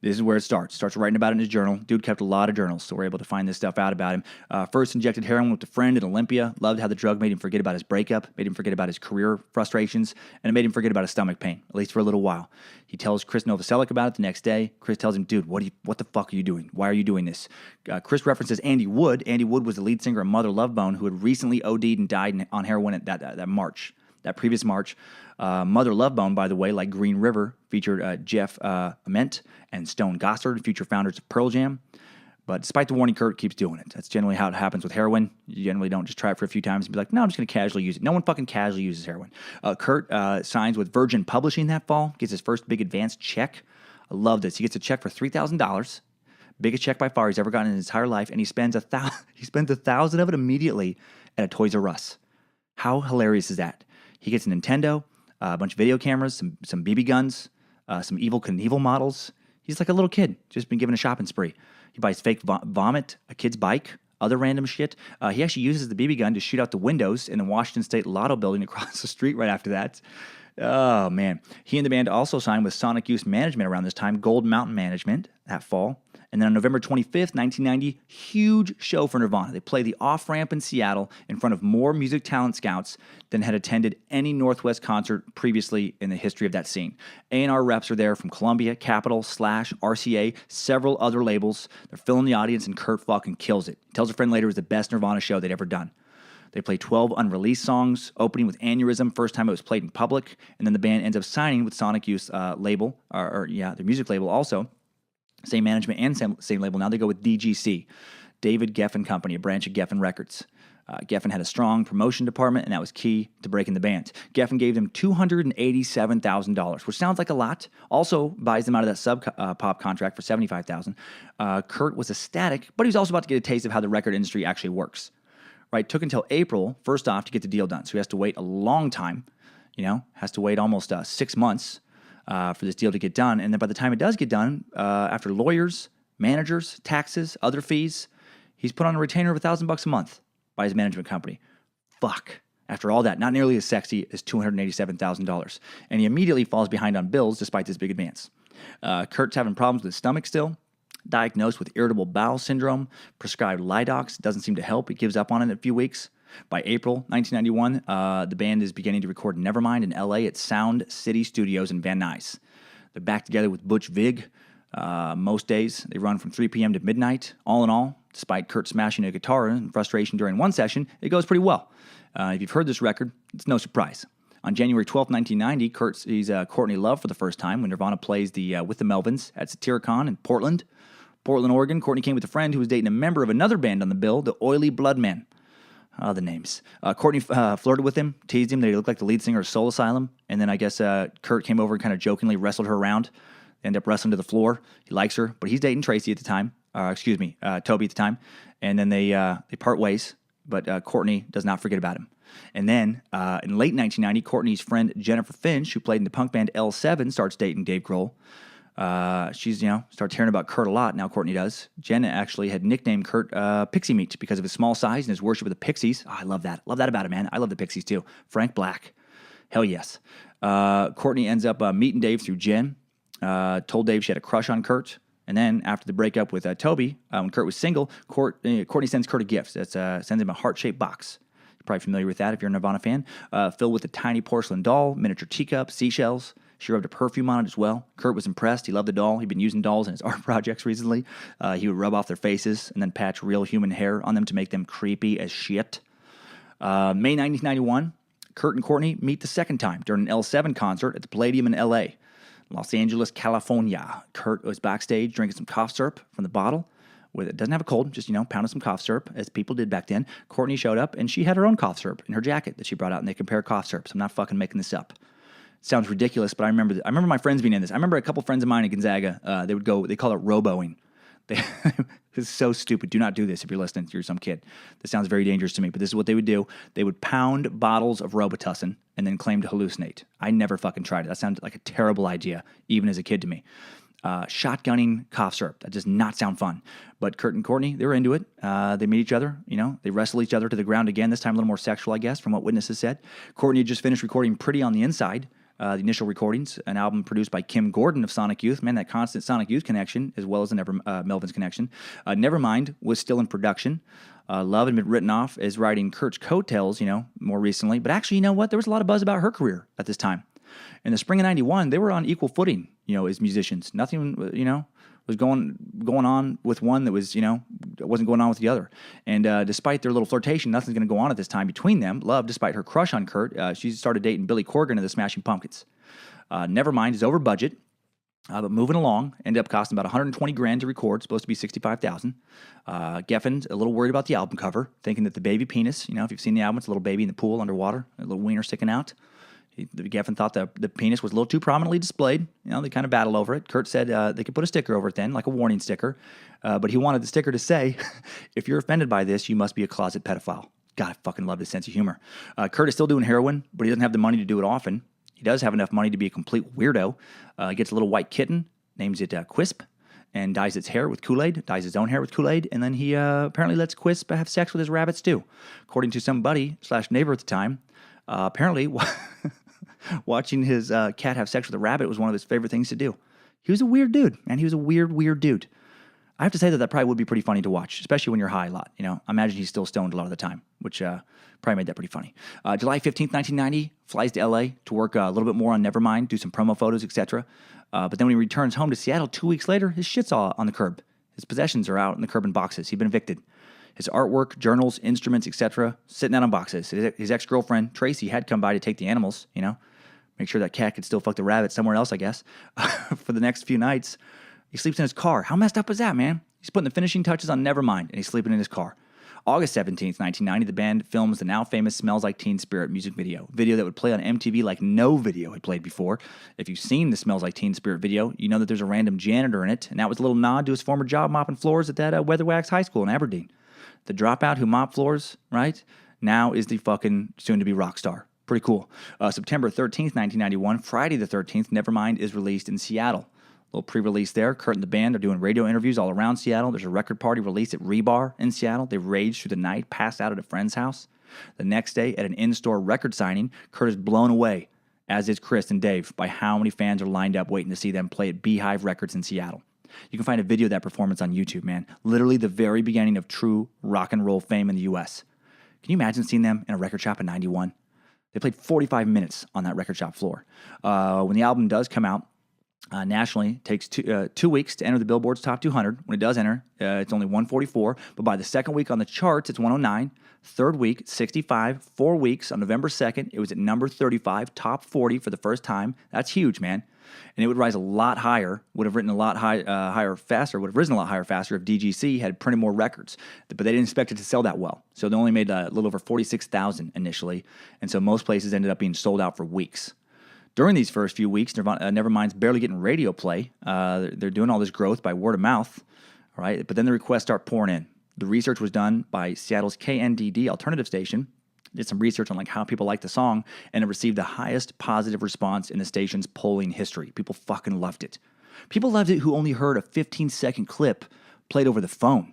This is where it starts. Starts writing about it in his journal. Dude kept a lot of journals, so we're able to find this stuff out about him. First injected heroin with a friend in Olympia. Loved how the drug made him forget about his breakup, made him forget about his career frustrations, and it made him forget about his stomach pain, at least for a little while. He tells Chris Novoselic about it the next day. Chris tells him, dude, what the fuck are you doing? Why are you doing this? Chris references Andy Wood. Andy Wood was the lead singer of Mother Love Bone, who had recently OD'd and died on heroin at that previous March. Mother Love Bone, by the way, like Green River, featured Jeff Ament and Stone Gossard, future founders of Pearl Jam. But despite the warning, Kurt keeps doing it. That's generally how it happens with heroin. You generally don't just try it for a few times and be like, no, I'm just going to casually use it. No one fucking casually uses heroin. Kurt signs with Virgin Publishing that fall, gets his first big advance check. I love this. He gets a check for $3,000. Biggest check by far he's ever gotten in his entire life, and he spends $1,000 of it immediately at a Toys R Us. How hilarious is that? He gets a Nintendo, a bunch of video cameras, some BB guns, some Evel Knievel models. He's like a little kid, just been given a shopping spree. He buys fake vomit, a kid's bike, other random shit. He actually uses the BB gun to shoot out the windows in the Washington State Lotto building across the street right after that. Oh, man. He and the band also signed with Sonic Youth Management around this time, Gold Mountain Management that fall. And then on November 25th, 1990, huge show for Nirvana. They played the off-ramp in Seattle in front of more music talent scouts than had attended any Northwest concert previously in the history of that scene. A&R reps are there from Columbia, Capitol, Slash, RCA, several other labels. They're filling the audience, and Kurt fucking kills it. He tells a friend later it was the best Nirvana show they'd ever done. They play 12 unreleased songs, opening with Aneurysm, first time it was played in public, and then the band ends up signing with Sonic Youth's label, their music label also. Same management and same label. Now they go with DGC, David Geffen Company, a branch of Geffen Records. Geffen had a strong promotion department, and that was key to breaking the band. Geffen gave them $287,000, which sounds like a lot. Also buys them out of that Sub Pop contract for $75,000. Kurt was ecstatic, but he was also about to get a taste of how the record industry actually works. Right? Took until April, first off, to get the deal done. So he has to wait a long time, has to wait almost 6 months for this deal to get done. And then by the time it does get done, after lawyers, managers, taxes, other fees, he's put on a retainer of $1,000 a month by his management company. Fuck. After all that, not nearly as sexy as $287,000. And he immediately falls behind on bills despite this big advance. Kurt's having problems with his stomach still. Diagnosed with irritable bowel syndrome, prescribed Lidox, doesn't seem to help. He gives up on it in a few weeks. By April 1991, the band is beginning to record Nevermind in LA at Sound City Studios in Van Nuys. They're back together with Butch Vig. Most days, they run from 3 p.m. to midnight. All in all, despite Kurt smashing a guitar in frustration during one session, it goes pretty well. If you've heard this record, it's no surprise. On January 12, 1990, Kurt sees Courtney Love for the first time when Nirvana plays with the Melvins at Satyricon in Portland, Oregon. Courtney came with a friend who was dating a member of another band on the bill, the Oily Blood Men. The names. Courtney flirted with him, teased him that he looked like the lead singer of Soul Asylum, and then I guess Kurt came over and kind of jokingly wrestled her around. They end up wrestling to the floor. He likes her, but he's dating Tracy at the time. Toby at the time. And then they part ways, but Courtney does not forget about him. And then in late 1990, Courtney's friend Jennifer Finch, who played in the punk band L7, starts dating Dave Grohl. She's, starts hearing about Kurt a lot. Now Courtney does. Jen actually had nicknamed Kurt Pixie Meat because of his small size and his worship of the Pixies. Oh, I love that. Love that about him, man. I love the Pixies too. Frank Black. Hell yes. Courtney ends up meeting Dave through Jen. Told Dave she had a crush on Kurt. And then after the breakup with Toby, when Kurt was single, Courtney sends Kurt a gift. Sends him a heart-shaped box. You're probably familiar with that if you're a Nirvana fan. Filled with a tiny porcelain doll, miniature teacup, seashells. She rubbed a perfume on it as well. Kurt was impressed. He loved the doll. He'd been using dolls in his art projects recently. He would rub off their faces and then patch real human hair on them to make them creepy as shit. May 1991, Kurt and Courtney meet the second time during an L7 concert at the Palladium in L.A., Los Angeles, California. Kurt was backstage drinking some cough syrup from the bottle. It doesn't have a cold, just, pounding some cough syrup, as people did back then. Courtney showed up, and she had her own cough syrup in her jacket that she brought out, and they compared cough syrups. I'm not fucking making this up. Sounds ridiculous, but I remember my friends being in this. I remember a couple friends of mine in Gonzaga, they call it roboing. It's so stupid. Do not do this if you're listening. You're some kid. This sounds very dangerous to me, but this is what they would do. They would pound bottles of Robitussin and then claim to hallucinate. I never fucking tried it. That sounded like a terrible idea, even as a kid to me. Shotgunning cough syrup. That does not sound fun. But Kurt and Courtney, they were into it. They meet each other. They wrestle each other to the ground again, this time a little more sexual, I guess, from what witnesses said. Courtney had just finished recording Pretty on the Inside. The initial recordings, an album produced by Kim Gordon of Sonic Youth. Man, that constant Sonic Youth connection, as well as the Melvins connection. Nevermind was still in production. Love had been written off as writing Kurt's coattails, more recently. But actually, you know what? There was a lot of buzz about her career at this time. In the spring of 91, they were on equal footing, as musicians. Nothing, was going on with one that was, wasn't going on with the other. And despite their little flirtation, nothing's going to go on at this time between them. Love, despite her crush on Kurt, she started dating Billy Corgan of the Smashing Pumpkins. Nevermind is over budget, but moving along, ended up costing about $120,000 to record, supposed to be $65,000. Geffen's a little worried about the album cover, thinking that the baby penis, if you've seen the album, it's a little baby in the pool underwater, a little wiener sticking out. Geffen thought the penis was a little too prominently displayed. They kind of battled over it. Kurt said they could put a sticker over it then, like a warning sticker. But he wanted the sticker to say, if you're offended by this, you must be a closet pedophile. God, I fucking love his sense of humor. Kurt is still doing heroin, but he doesn't have the money to do it often. He does have enough money to be a complete weirdo. He gets a little white kitten, names it Quisp, and dyes its hair with Kool-Aid, dyes his own hair with Kool-Aid, and then he apparently lets Quisp have sex with his rabbits too. According to some buddy / neighbor at the time, apparently watching his cat have sex with a rabbit was one of his favorite things to do. He was a weird dude, man. He was a weird dude. I have to say that probably would be pretty funny to watch, especially when you're high a lot. I imagine he's still stoned a lot of the time, which probably made that pretty funny. July 15th, 1990, flies to LA to work a little bit more on Nevermind, do some promo photos, etc. But then when he returns home to Seattle 2 weeks later, his shit's all on the curb. His possessions are out in the curb in boxes. He'd been evicted. His artwork, journals, instruments, etc., sitting out on boxes. His ex-girlfriend, Tracy, had come by to take the animals, make sure that cat could still fuck the rabbit somewhere else, I guess. For the next few nights, he sleeps in his car. How messed up is that, man? He's putting the finishing touches on Nevermind, and he's sleeping in his car. August 17th, 1990, the band films the now famous Smells Like Teen Spirit music video that would play on MTV like no video had played before. If you've seen the Smells Like Teen Spirit video, you know that there's a random janitor in it, and that was a little nod to his former job mopping floors at that Weatherwax High School in Aberdeen. The dropout who mopped floors, right, now is the fucking soon-to-be rock star. Pretty cool. September 13th, 1991, Friday the 13th, Nevermind is released in Seattle. A little pre-release there. Kurt and the band are doing radio interviews all around Seattle. There's a record party released at Rebar in Seattle. They raged through the night, passed out at a friend's house. The next day, at an in-store record signing, Kurt is blown away, as is Chris and Dave, by how many fans are lined up waiting to see them play at Beehive Records in Seattle. You can find a video of that performance on YouTube, man. Literally the very beginning of true rock and roll fame in the U.S. Can you imagine seeing them in a record shop in 91? They played 45 minutes on that record shop floor. When the album does come out, nationally, it takes 2 weeks to enter the Billboard's Top 200. When it does enter, it's only 144. But by the second week on the charts, it's 109. Third week, 65. 4 weeks on November 2nd, it was at number 35, top 40 for the first time. That's huge, man. And it would rise a lot higher, would have risen a lot higher faster if DGC had printed more records. But they didn't expect it to sell that well. So they only made a little over 46,000 initially. And so most places ended up being sold out for weeks. During these first few weeks, Nevermind's barely getting radio play. They're doing all this growth by word of mouth, all right? But then the requests start pouring in. The research was done by Seattle's KNDD alternative station. Did some research on like how people like the song, and it received the highest positive response in the station's polling history. People fucking loved it. People loved it who only heard a 15-second clip played over the phone.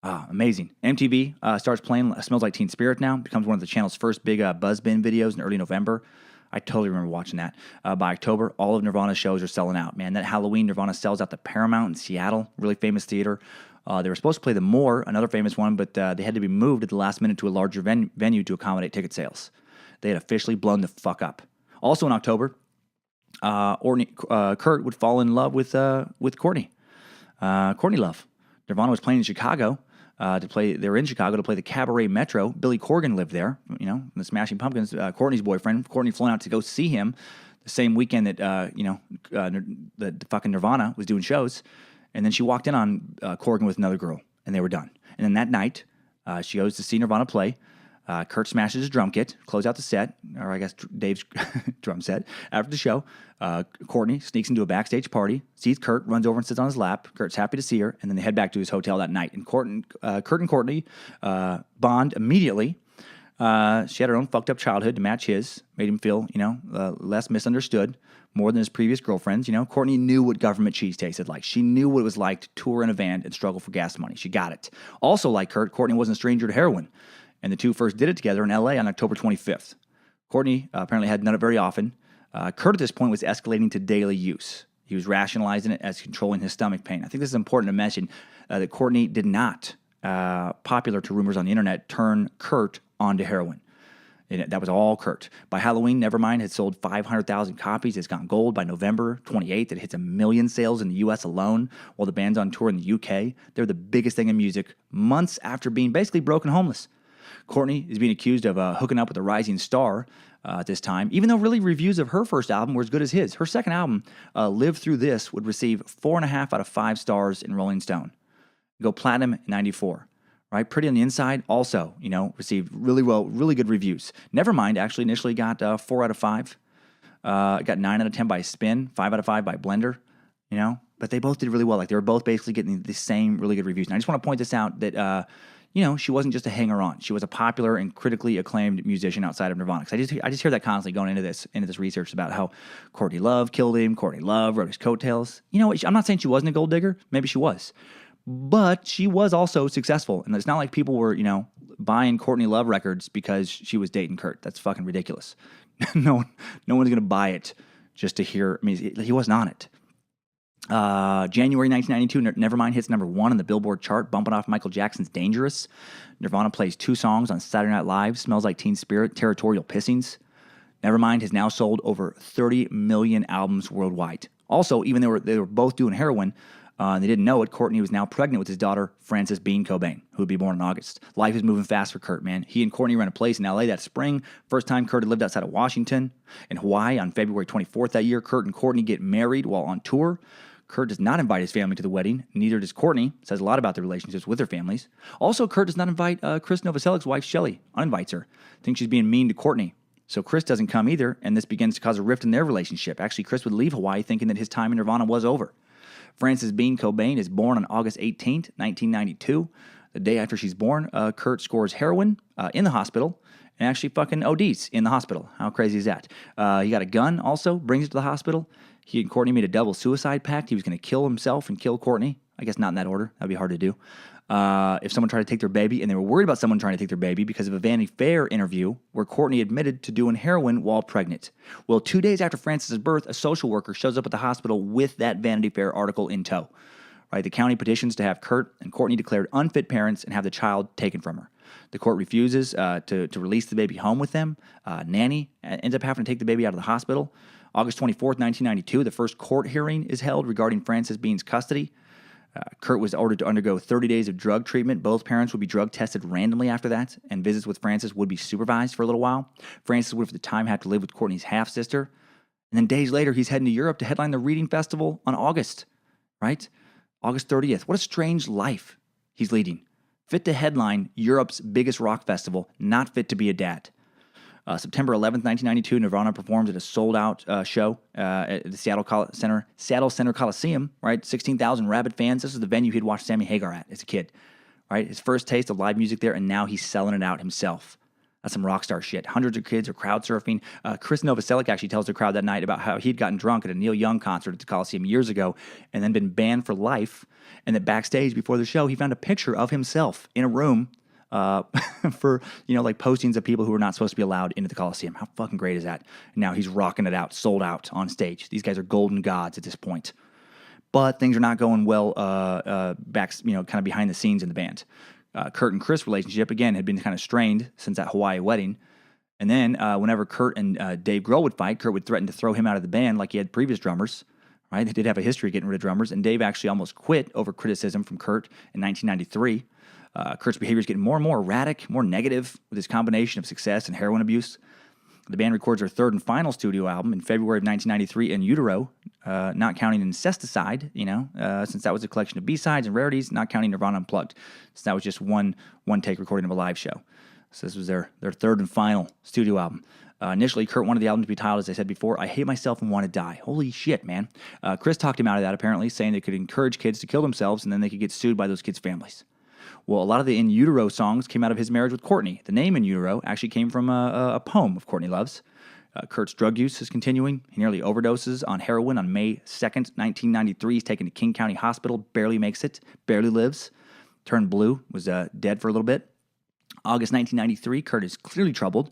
Amazing. MTV starts playing Smells Like Teen Spirit now. Becomes one of the channel's first big buzz bin videos in early November. I totally remember watching that. By October, all of Nirvana's shows are selling out. Man, that Halloween, Nirvana sells out the Paramount in Seattle, really famous theater. They were supposed to play the Moore, another famous one, but they had to be moved at the last minute to a larger venue to accommodate ticket sales. They had officially blown the fuck up. Also in October, Kurt would fall in love with Courtney. Courtney Love. Nirvana was playing in Chicago. They were in Chicago to play the Cabaret Metro. Billy Corgan lived there, the Smashing Pumpkins, Courtney's boyfriend. Courtney flown out to go see him the same weekend that, the fucking Nirvana was doing shows. And then she walked in on Corgan with another girl, and they were done. And then that night, she goes to see Nirvana play. Kurt smashes his drum kit, close out the set, or I guess Dave's drum set. After the show, Courtney sneaks into a backstage party, sees Kurt, runs over and sits on his lap. Kurt's happy to see her, and then they head back to his hotel that night. And Kurt and Courtney bond immediately. She had her own fucked up childhood to match his, made him feel, less misunderstood, more than his previous girlfriends. Courtney knew what government cheese tasted like. She knew what it was like to tour in a van and struggle for gas money. She got it. Also, like Kurt, Courtney wasn't a stranger to heroin. And the two first did it together in L.A. on October 25th. Courtney apparently hadn't done it very often. Kurt at this point was escalating to daily use. He was rationalizing it as controlling his stomach pain. I think this is important to mention that Courtney did not, popular to rumors on the internet, turn Kurt onto heroin. That was all Kurt. By Halloween, Nevermind had sold 500,000 copies. It's gone gold by November 28th. It hits 1 million sales in the U.S. alone, while the band's on tour in the U.K. They're the biggest thing in music months after being basically broken homeless. Courtney is being accused of hooking up with a rising star at this time, even though really reviews of her first album were as good as his. Her second album, Live Through This, would receive 4.5 out of 5 stars in Rolling Stone. Go platinum in 94. Right, Pretty on the Inside also, received really good reviews. Nevermind actually initially got 4 out of 5. Got 9 out of 10 by Spin, 5 out of 5 by Blender, But they both did really well. Like, they were both basically getting the same really good reviews. And I just want to point this out that, she wasn't just a hanger-on. She was a popular and critically acclaimed musician outside of Nirvana. Because I just hear that constantly going into this research about how Courtney Love killed him, Courtney Love wrote his coattails. I'm not saying she wasn't a gold digger. Maybe she was. But she was also successful. And it's not like people were, buying Courtney Love records because she was dating Kurt. That's fucking ridiculous. No one's going to buy it just to hear. I mean, he wasn't on it. January 1992, Nevermind hits number 1 on the Billboard chart, bumping off Michael Jackson's Dangerous. Nirvana plays 2 songs on Saturday Night Live, Smells Like Teen Spirit, Territorial Pissings. Nevermind has now sold over 30 million albums worldwide. Also, even though they were both doing heroin, and they didn't know it, Courtney was now pregnant with his daughter, Frances Bean Cobain, who would be born in August. Life is moving fast for Kurt, man. He and Courtney ran a place in L.A. that spring. First time Kurt had lived outside of Washington. In Hawaii, on February 24th that year, Kurt and Courtney get married while on tour. Kurt does not invite his family to the wedding. Neither does Courtney. Says a lot about their relationships with their families. Also, Kurt does not invite Chris Novoselic's wife, Shelley. Uninvites her. Thinks she's being mean to Courtney. So Chris doesn't come either, and this begins to cause a rift in their relationship. Actually, Chris would leave Hawaii thinking that his time in Nirvana was over. Frances Bean Cobain is born on August 18th, 1992. The day after she's born, Kurt scores heroin in the hospital and actually fucking ODs in the hospital. How crazy is that? He got a gun also, brings it to the hospital. He and Courtney made a double suicide pact. He was going to kill himself and kill Courtney. I guess not in that order. That'd be hard to do. If someone tried to take their baby, and they were worried about someone trying to take their baby because of a Vanity Fair interview where Courtney admitted to doing heroin while pregnant. Well, 2 days after Frances' birth, a social worker shows up at the hospital with that Vanity Fair article in tow. Right? The county petitions to have Kurt and Courtney declared unfit parents and have the child taken from her. The court refuses to release the baby home with them. Nanny ends up having to take the baby out of the hospital. August 24th, 1992, the first court hearing is held regarding Frances Bean's custody. Kurt was ordered to undergo 30 days of drug treatment. Both parents would be drug tested randomly after that, and visits with Frances would be supervised for a little while. Frances would, for the time, have to live with Courtney's half-sister. And then days later, he's heading to Europe to headline the Reading Festival on August, right? August 30th. What a strange life he's leading. Fit to headline Europe's biggest rock festival, not fit to be a dad. September 11th, 1992, Nirvana performed at a sold-out show at the Seattle Center Coliseum, right? 16,000 rabid fans. This is the venue he'd watched Sammy Hagar at as a kid, right? His first taste of live music there, and now he's selling it out himself. That's some rock star shit. Hundreds of kids are crowd surfing. Chris Novoselic actually tells the crowd that night about how he'd gotten drunk at a Neil Young concert at the Coliseum years ago and then been banned for life, and that backstage before the show, he found a picture of himself in a room for, like postings of people who were not supposed to be allowed into the Coliseum. How fucking great is that? And now he's rocking it out, sold out on stage. These guys are golden gods at this point. But things are not going well back, kind of behind the scenes in the band. Kurt and Chris' relationship, again, had been kind of strained since that Hawaii wedding. And then whenever Kurt and Dave Grohl would fight, Kurt would threaten to throw him out of the band like he had previous drummers. Right? They did have a history of getting rid of drummers, and Dave actually almost quit over criticism from Kurt in 1993. Kurt's behavior is getting more and more erratic, more negative with his combination of success and heroin abuse. The band records their third and final studio album in February of 1993 in utero, not counting Incesticide, since that was a collection of B-sides and rarities, not counting Nirvana Unplugged, since that was just one take recording of a live show. So this was their third and final studio album. Initially, Kurt wanted the album to be titled, as I said before, I Hate Myself and Want to Die. Holy shit, man. Chris talked him out of that, apparently, saying they could encourage kids to kill themselves and then they could get sued by those kids' families. Well, a lot of the In Utero songs came out of his marriage with Courtney. The name In Utero actually came from a poem of Courtney Love's. Kurt's drug use is continuing. He nearly overdoses on heroin on May 2nd, 1993. He's taken to King County Hospital, barely makes it, barely lives. Turned blue, was dead for a little bit. August 1993, Kurt is clearly troubled.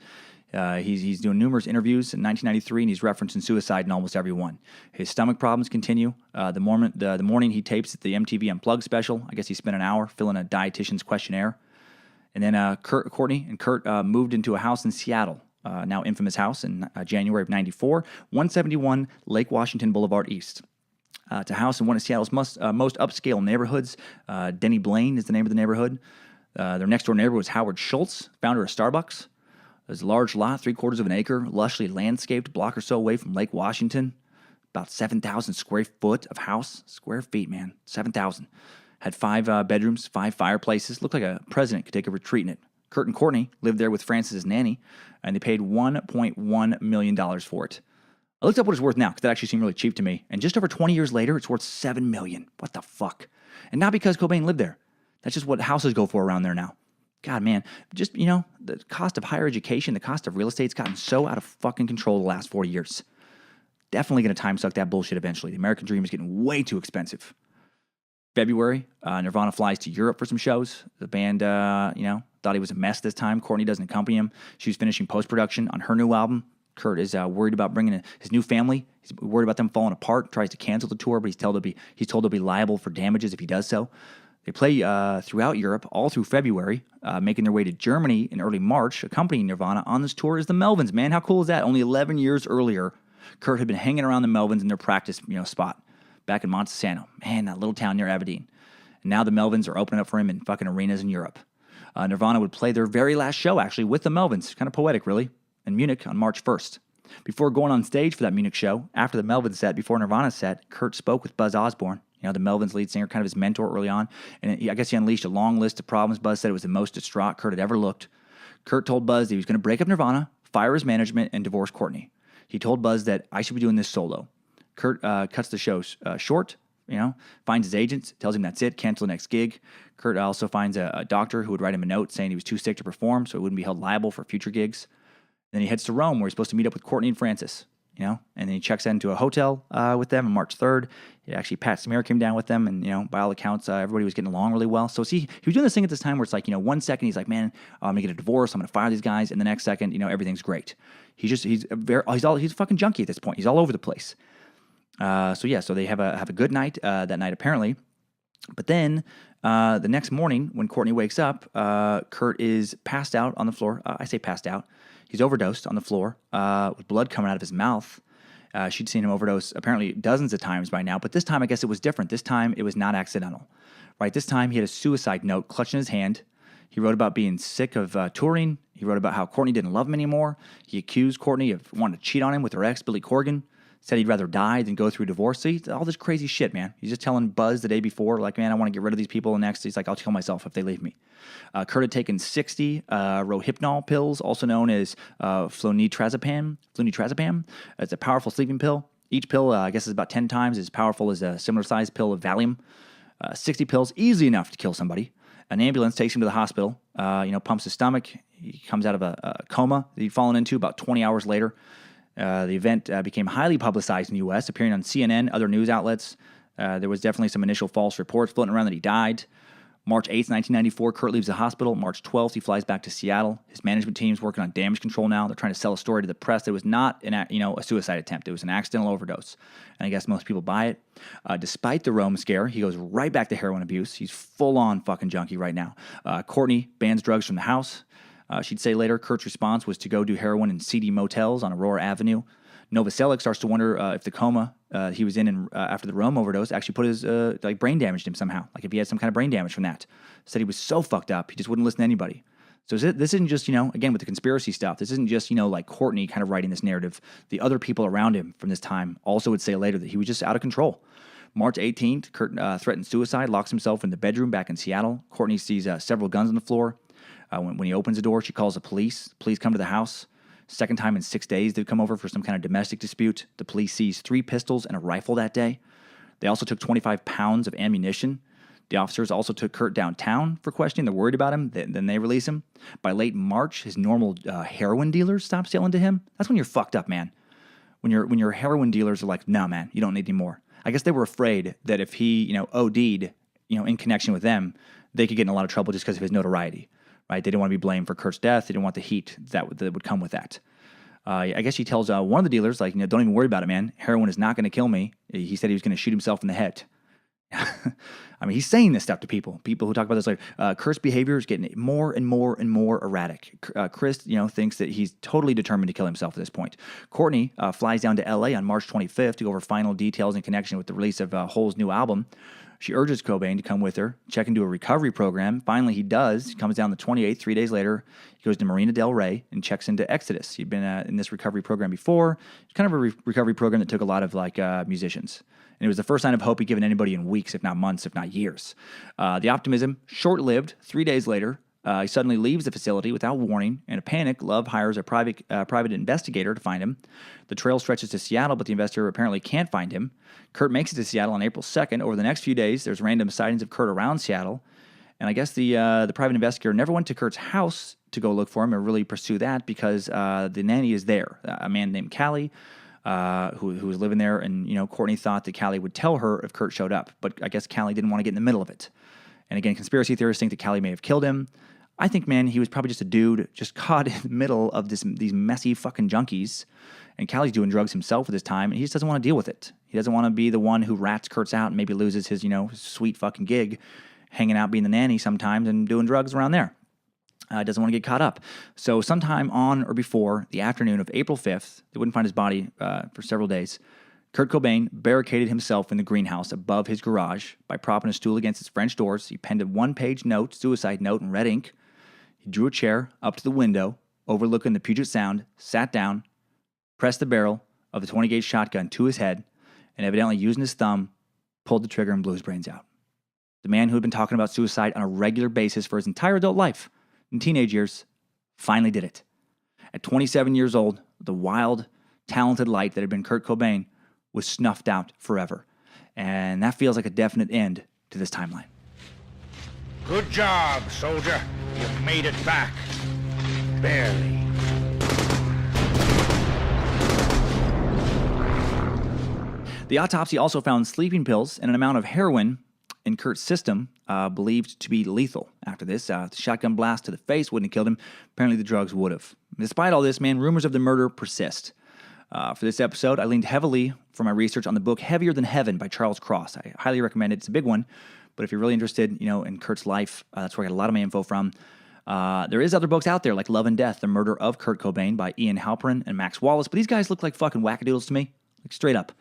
He's doing numerous interviews in 1993, and he's referencing suicide in almost every one. His stomach problems continue. The morning he tapes the MTV Unplugged special, I guess he spent an hour filling a dietitian's questionnaire. And then Courtney and Kurt moved into a house in Seattle, now infamous house, in January of 94, 171 Lake Washington Boulevard East. It's a house in one of Seattle's most upscale neighborhoods. Denny Blaine is the name of the neighborhood. Their next-door neighbor was Howard Schultz, founder of Starbucks. There's a large lot, 3/4 of an acre, lushly landscaped, block or so away from Lake Washington. About 7,000 square foot of house. Square feet, man. 7,000. Had 5 bedrooms, 5 fireplaces. Looked like a president could take a retreat in it. Kurt and Courtney lived there with Frances' nanny, and they paid $1.1 million for it. I looked up what it's worth now, because that actually seemed really cheap to me. And just over 20 years later, it's worth $7 million. What the fuck? And not because Cobain lived there. That's just what houses go for around there now. God, man, just, the cost of higher education, the cost of real estate's gotten so out of fucking control the last 40 years. Definitely going to time suck that bullshit eventually. The American dream is getting way too expensive. February, Nirvana flies to Europe for some shows. The band, thought he was a mess this time. Courtney doesn't accompany him. She was finishing post-production on her new album. Kurt is worried about bringing his new family. He's worried about them falling apart. Tries to cancel the tour, but he's told to be liable for damages if he does so. They play throughout Europe all through February, making their way to Germany in early March. Accompanying Nirvana on this tour is the Melvins. Man, how cool is that? Only 11 years earlier, Kurt had been hanging around the Melvins in their practice spot back in Montesano. Man, that little town near Aberdeen. And now the Melvins are opening up for him in fucking arenas in Europe. Nirvana would play their very last show, actually, with the Melvins. Kind of poetic, really, in Munich on March 1st. Before going on stage for that Munich show, after the Melvins set, before Nirvana's set, Kurt spoke with Buzz Osborne, the Melvins lead singer, kind of his mentor early on. And I guess he unleashed a long list of problems. Buzz said it was the most distraught Kurt had ever looked. Kurt told Buzz that he was going to break up Nirvana, fire his management, and divorce Courtney. He told Buzz that I should be doing this solo. Kurt cuts the show short, finds his agents, tells him that's it, cancel the next gig. Kurt also finds a doctor who would write him a note saying he was too sick to perform, so he wouldn't be held liable for future gigs. Then he heads to Rome, where he's supposed to meet up with Courtney and Francis, and then he checks into a hotel with them on March 3rd. Actually, Pat Smear came down with them, and, by all accounts, everybody was getting along really well. So he was doing this thing at this time where it's like, 1 second he's like, man, I'm going to get a divorce, I'm going to fire these guys, and the next second, everything's great. He's a fucking junkie at this point. He's all over the place. So they have a good night that night, apparently. But then the next morning, when Courtney wakes up, Kurt is passed out on the floor. I say passed out. He's overdosed on the floor with blood coming out of his mouth. She'd seen him overdose apparently dozens of times by now, but this time I guess it was different. This time it was not accidental, right? This time he had a suicide note clutched in his hand. He wrote about being sick of touring. He wrote about how Courtney didn't love him anymore. He accused Courtney of wanting to cheat on him with her ex, Billy Corgan. Said he'd rather die than go through a divorce. See, all this crazy shit, man. He's just telling Buzz the day before, like, man, I want to get rid of these people. And next, he's like, I'll kill myself if they leave me. Kurt had taken 60 Rohypnol pills, also known as flunitrazepam. It's a powerful sleeping pill. Each pill, I guess, is about 10 times as powerful as a similar-sized pill of Valium. 60 pills, easy enough to kill somebody. An ambulance takes him to the hospital, pumps his stomach. He comes out of a coma that he'd fallen into about 20 hours later. The event became highly publicized in the U.S., appearing on CNN, other news outlets. There was definitely some initial false reports floating around that he died. March 8th, 1994, Kurt leaves the hospital. March 12th, he flies back to Seattle. His management team's working on damage control now. They're trying to sell a story to the press that it was not a suicide attempt. It was an accidental overdose. And I guess most people buy it. Despite the Rome scare, he goes right back to heroin abuse. He's full-on fucking junkie right now. Courtney bans drugs from the house. She'd say later, Kurt's response was to go do heroin in seedy motels on Aurora Avenue. Novoselic starts to wonder if the coma he was in after the Rome overdose actually put his brain damaged him somehow. Like if he had some kind of brain damage from that. Said he was so fucked up he just wouldn't listen to anybody. So this isn't just again with the conspiracy stuff. This isn't just like Courtney kind of writing this narrative. The other people around him from this time also would say later that he was just out of control. March 18th, Kurt threatens suicide, locks himself in the bedroom back in Seattle. Courtney sees several guns on the floor. When he opens the door, she calls the police. Police come to the house. Second time in 6 days, they've come over for some kind of domestic dispute. The police seize 3 pistols and a rifle that day. They also took 25 pounds of ammunition. The officers also took Kurt downtown for questioning. They're worried about him. Then they release him. By late March, his normal heroin dealers stop selling to him. That's when you're fucked up, man. When your heroin dealers are like, nah, man, you don't need any more. I guess they were afraid that if he, OD'd, in connection with them, they could get in a lot of trouble just because of his notoriety. Right? They didn't want to be blamed for Kurt's death. They didn't want the heat that would come with that. I guess he tells one of the dealers, don't even worry about it, man. Heroin is not going to kill me. He said he was going to shoot himself in the head. I mean, he's saying this stuff to people who talk about this like Kurt's behavior is getting more and more and more erratic. Chris, thinks that he's totally determined to kill himself at this point. Courtney flies down to L.A. on March 25th to go over final details in connection with the release of Hole's new album. She urges Cobain to come with her, check into a recovery program. Finally, he does. He comes down the 28th, 3 days later. He goes to Marina Del Rey and checks into Exodus. He'd been in this recovery program before. It's kind of a recovery program that took a lot of musicians. And it was the first sign of hope he'd given anybody in weeks, if not months, if not years. The optimism, short-lived. 3 days later, he suddenly leaves the facility without warning. In a panic, Love hires a private investigator to find him. The trail stretches to Seattle, but the investigator apparently can't find him. Kurt makes it to Seattle on April 2nd. Over the next few days, there's random sightings of Kurt around Seattle. And I guess the private investigator never went to Kurt's house to go look for him or really pursue that because the nanny is there, a man named Callie, who was living there. And, Courtney thought that Callie would tell her if Kurt showed up. But I guess Callie didn't want to get in the middle of it. And again, conspiracy theorists think that Callie may have killed him. I think, man, he was probably just a dude just caught in the middle of these messy fucking junkies. And Callie's doing drugs himself at this time, and he just doesn't want to deal with it. He doesn't want to be the one who rats Kurt's out and maybe loses his, sweet fucking gig, hanging out being the nanny sometimes and doing drugs around there. Doesn't want to get caught up. So sometime on or before the afternoon of April 5th, they wouldn't find his body for several days, Kurt Cobain barricaded himself in the greenhouse above his garage by propping a stool against its French doors. He penned a one-page suicide note in red ink. He drew a chair up to the window overlooking the Puget Sound, sat down, pressed the barrel of the 20-gauge shotgun to his head, and evidently using his thumb, pulled the trigger and blew his brains out. The man who had been talking about suicide on a regular basis for his entire adult life in teenage years finally did it. At 27 years old, the wild, talented light that had been Kurt Cobain was snuffed out forever. And that feels like a definite end to this timeline. Good job, soldier. You made it back. Barely. The autopsy also found sleeping pills and an amount of heroin in Kurt's system, believed to be lethal. After this, the shotgun blast to the face wouldn't have killed him. Apparently the drugs would have. Despite all this, man, rumors of the murder persist. For this episode, I leaned heavily for my research on the book Heavier Than Heaven by Charles Cross. I highly recommend it. It's a big one, but if you're really interested, in Kurt's life, that's where I got a lot of my info from. There is other books out there like Love and Death, The Murder of Kurt Cobain by Ian Halperin and Max Wallace, but these guys look like fucking wackadoodles to me, like straight up.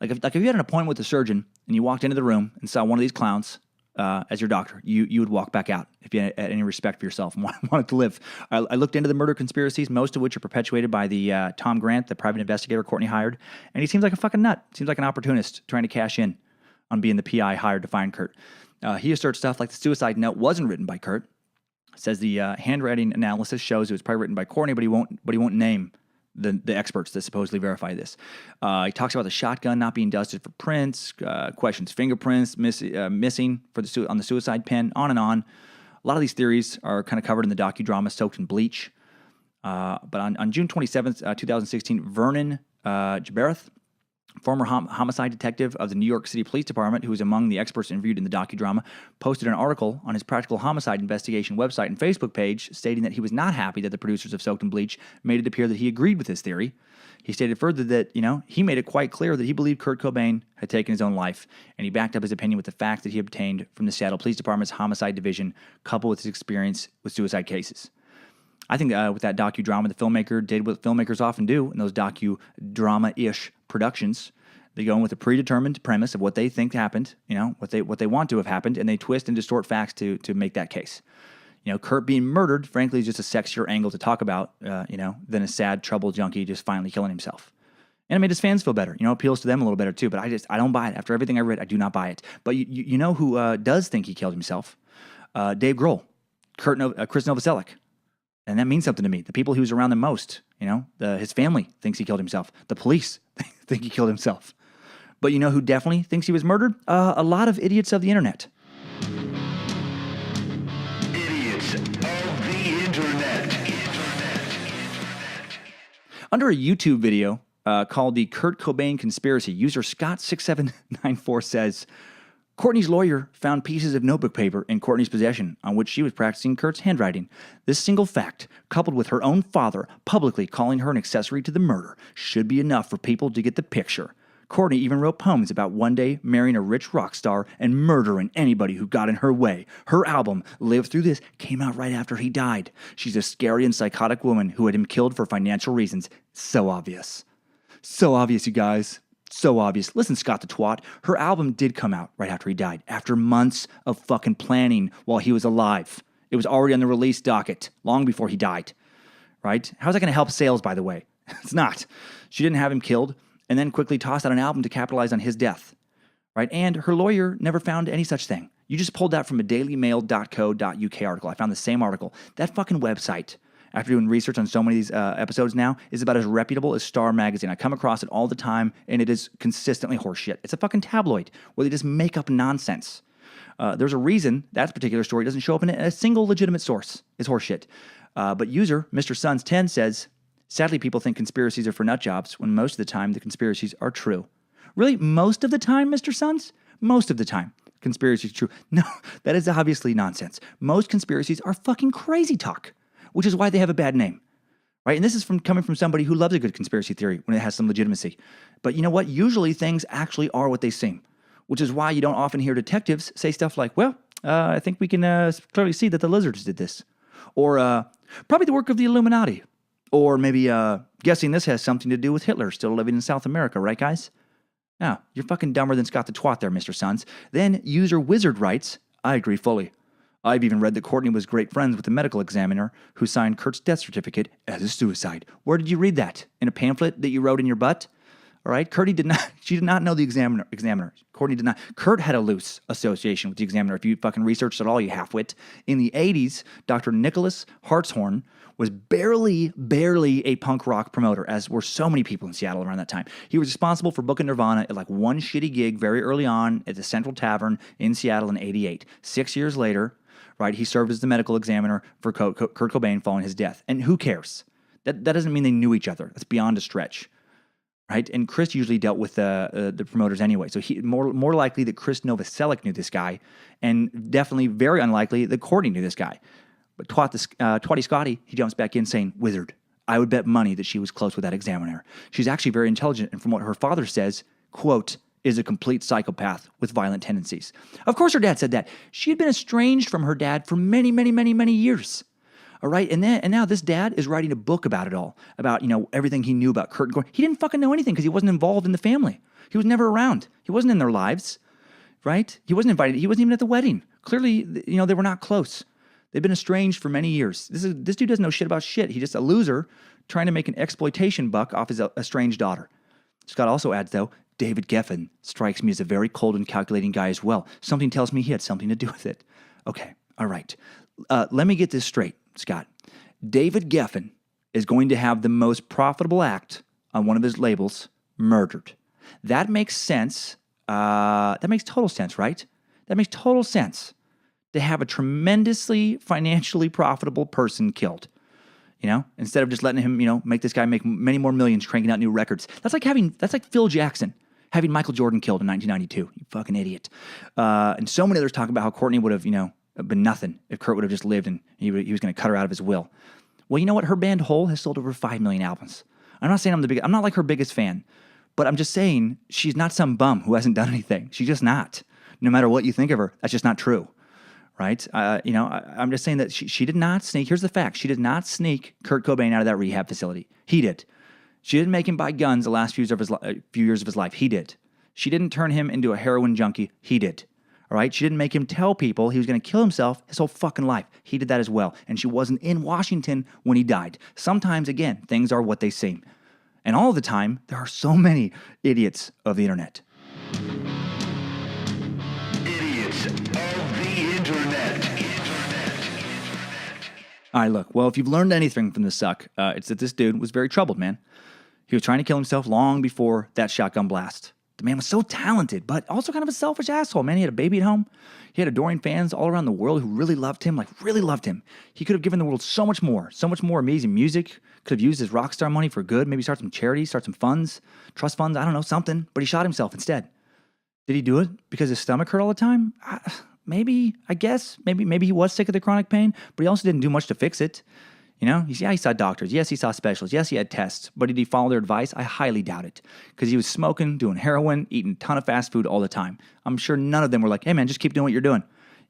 Like if you had an appointment with a surgeon and you walked into the room and saw one of these clowns as your doctor, you would walk back out if you had any respect for yourself and wanted to live. I looked into the murder conspiracies, most of which are perpetuated by the Tom Grant, the private investigator Courtney hired, and he seems like a fucking nut. Seems like an opportunist trying to cash in on being the PI hired to find Kurt. He asserts stuff like the suicide note wasn't written by Kurt. Says the handwriting analysis shows it was probably written by Courtney, but he won't name the experts that supposedly verify this. He talks about the shotgun not being dusted for prints, questions fingerprints missing on the suicide pen, on and on. A lot of these theories are kind of covered in the docudrama Soaked in Bleach. But on June 27th, 2016, Vernon Jabereth, former homicide detective of the New York City Police Department, who was among the experts interviewed in the docudrama, posted an article on his Practical Homicide Investigation website and Facebook page stating that he was not happy that the producers of Soaked in Bleach made it appear that he agreed with his theory. He stated further that, he made it quite clear that he believed Kurt Cobain had taken his own life, and he backed up his opinion with the facts that he obtained from the Seattle Police Department's Homicide Division, coupled with his experience with suicide cases. I think with that docudrama, the filmmaker did what filmmakers often do in those docudrama-ish productions. They go in with a predetermined premise of what they think happened, what they want to have happened, and they twist and distort facts to make that case. Kurt being murdered, frankly, is just a sexier angle to talk about, than a sad, troubled junkie just finally killing himself. And it made his fans feel better. Appeals to them a little better too. But I don't buy it. After everything I read, I do not buy it. But you know who does think he killed himself? Dave Grohl, Chris Novoselic. And that means something to me. The people he was around the most, his family thinks he killed himself. The police think he killed himself. But you know who definitely thinks he was murdered? A lot of idiots of the internet. Idiots of the internet. Under a YouTube video called the Kurt Cobain Conspiracy, user Scott6794 says, Courtney's lawyer found pieces of notebook paper in Courtney's possession on which she was practicing Kurt's handwriting. This single fact, coupled with her own father publicly calling her an accessory to the murder, should be enough for people to get the picture. Courtney even wrote poems about one day marrying a rich rock star and murdering anybody who got in her way. Her album, Live Through This, came out right after he died. She's a scary and psychotic woman who had him killed for financial reasons. So obvious. So obvious, you guys. So obvious. Listen, Scott the twat, her album did come out right after he died, after months of fucking planning while he was alive. It was already on the release docket long before he died, right? How's that going to help sales, by the way? It's not. She didn't have him killed and then quickly tossed out an album to capitalize on his death, right? And her lawyer never found any such thing. You just pulled that from a dailymail.co.uk article. I found the same article. That fucking website, after doing research on so many of these episodes now, is about as reputable as Star Magazine. I come across it all the time, and it is consistently horseshit. It's a fucking tabloid where they just make up nonsense. There's a reason that particular story doesn't show up in a single legitimate source. It's horseshit. But user Mr. Suns10 says, sadly, people think conspiracies are for nut jobs when most of the time the conspiracies are true. Really, most of the time, Mr. Suns? Most of the time. conspiracy is true. No, that is obviously nonsense. Most conspiracies are fucking crazy talk, which is why they have a bad name. Right? And this is coming from somebody who loves a good conspiracy theory when it has some legitimacy. But you know what? Usually things actually are what they seem, which is why you don't often hear detectives say stuff like, well, I think we can clearly see that the lizards did this. Or probably the work of the Illuminati. Or maybe guessing this has something to do with Hitler still living in South America, right, guys? Now, you're fucking dumber than Scott the Twat there, Mr. Sons. Then user wizard writes, I agree fully. I've even read that Courtney was great friends with the medical examiner who signed Kurt's death certificate as a suicide. Where did you read that? In a pamphlet that you wrote in your butt? All right, she did not know the examiner. Courtney did not. Kurt had a loose association with the examiner. If you fucking researched at all, you halfwit. In the 80s, Dr. Nicholas Hartshorn was barely a punk rock promoter, as were so many people in Seattle around that time. He was responsible for booking Nirvana at like one shitty gig very early on at the Central Tavern in Seattle in 88. 6 years later, right, he served as the medical examiner for Kurt Cobain following his death. And who cares? That doesn't mean they knew each other. That's beyond a stretch, right? And Chris usually dealt with the promoters anyway. So more likely that Chris Novoselic knew this guy, and definitely very unlikely that Courtney knew this guy. But Twatty Scotty, he jumps back in saying, Wizard, I would bet money that she was close with that examiner. She's actually very intelligent, and from what her father says, quote, is a complete psychopath with violent tendencies. Of course her dad said that. She had been estranged from her dad for many, many, many, many years. All right, and now this dad is writing a book about it all, about, everything he knew about Kurt and Courtney. He didn't fucking know anything because he wasn't involved in the family. He was never around. He wasn't in their lives, right? He wasn't invited. He wasn't even at the wedding. Clearly, they were not close. They've been estranged for many years. This dude doesn't know shit about shit. He's just a loser trying to make an exploitation buck off his estranged daughter. Scott also adds, though, David Geffen strikes me as a very cold and calculating guy as well. Something tells me he had something to do with it. Okay, all right. Let me get this straight, Scott. David Geffen is going to have the most profitable act on one of his labels murdered. That makes sense. That makes total sense, right? That makes total sense to have a tremendously financially profitable person killed. Instead of just letting him, make this guy make many more millions cranking out new records. That's like Phil Jackson having Michael Jordan killed in 1992. You fucking idiot. And so many others talk about how Courtney would have, been nothing if Kurt would have just lived and he was going to cut her out of his will. Well, you know what? Her band Hole has sold over 5 million albums. I'm not saying I'm not like her biggest fan, but I'm just saying she's not some bum who hasn't done anything. She's just not. No matter what you think of her, that's just not true. Right? I'm just saying that she did not sneak. Here's the fact. She did not sneak Kurt Cobain out of that rehab facility. He did. She didn't make him buy guns the last few years of his life. He did. She didn't turn him into a heroin junkie. He did. All right? She didn't make him tell people he was going to kill himself his whole fucking life. He did that as well. And she wasn't in Washington when he died. Sometimes, again, things are what they seem. And all the time, there are so many idiots of the internet. Idiots of the internet. All right, look. Well, if you've learned anything from this suck, it's that this dude was very troubled, man. He was trying to kill himself long before that shotgun blast. The man was so talented, but also kind of a selfish asshole, man. He had a baby at home. He had adoring fans all around the world who really loved him, really loved him. He could have given the world so much more amazing music. Could have used his rock star money for good, maybe start some charities, start some funds, trust funds, I don't know, something. But he shot himself instead. Did he do it because his stomach hurt all the time? Maybe, I guess. Maybe he was sick of the chronic pain, but he also didn't do much to fix it. Yeah, he saw doctors. Yes, he saw specialists. Yes, he had tests. But did he follow their advice? I highly doubt it. Because he was smoking, doing heroin, eating a ton of fast food all the time. I'm sure none of them were like, hey, man, just keep doing what you're doing.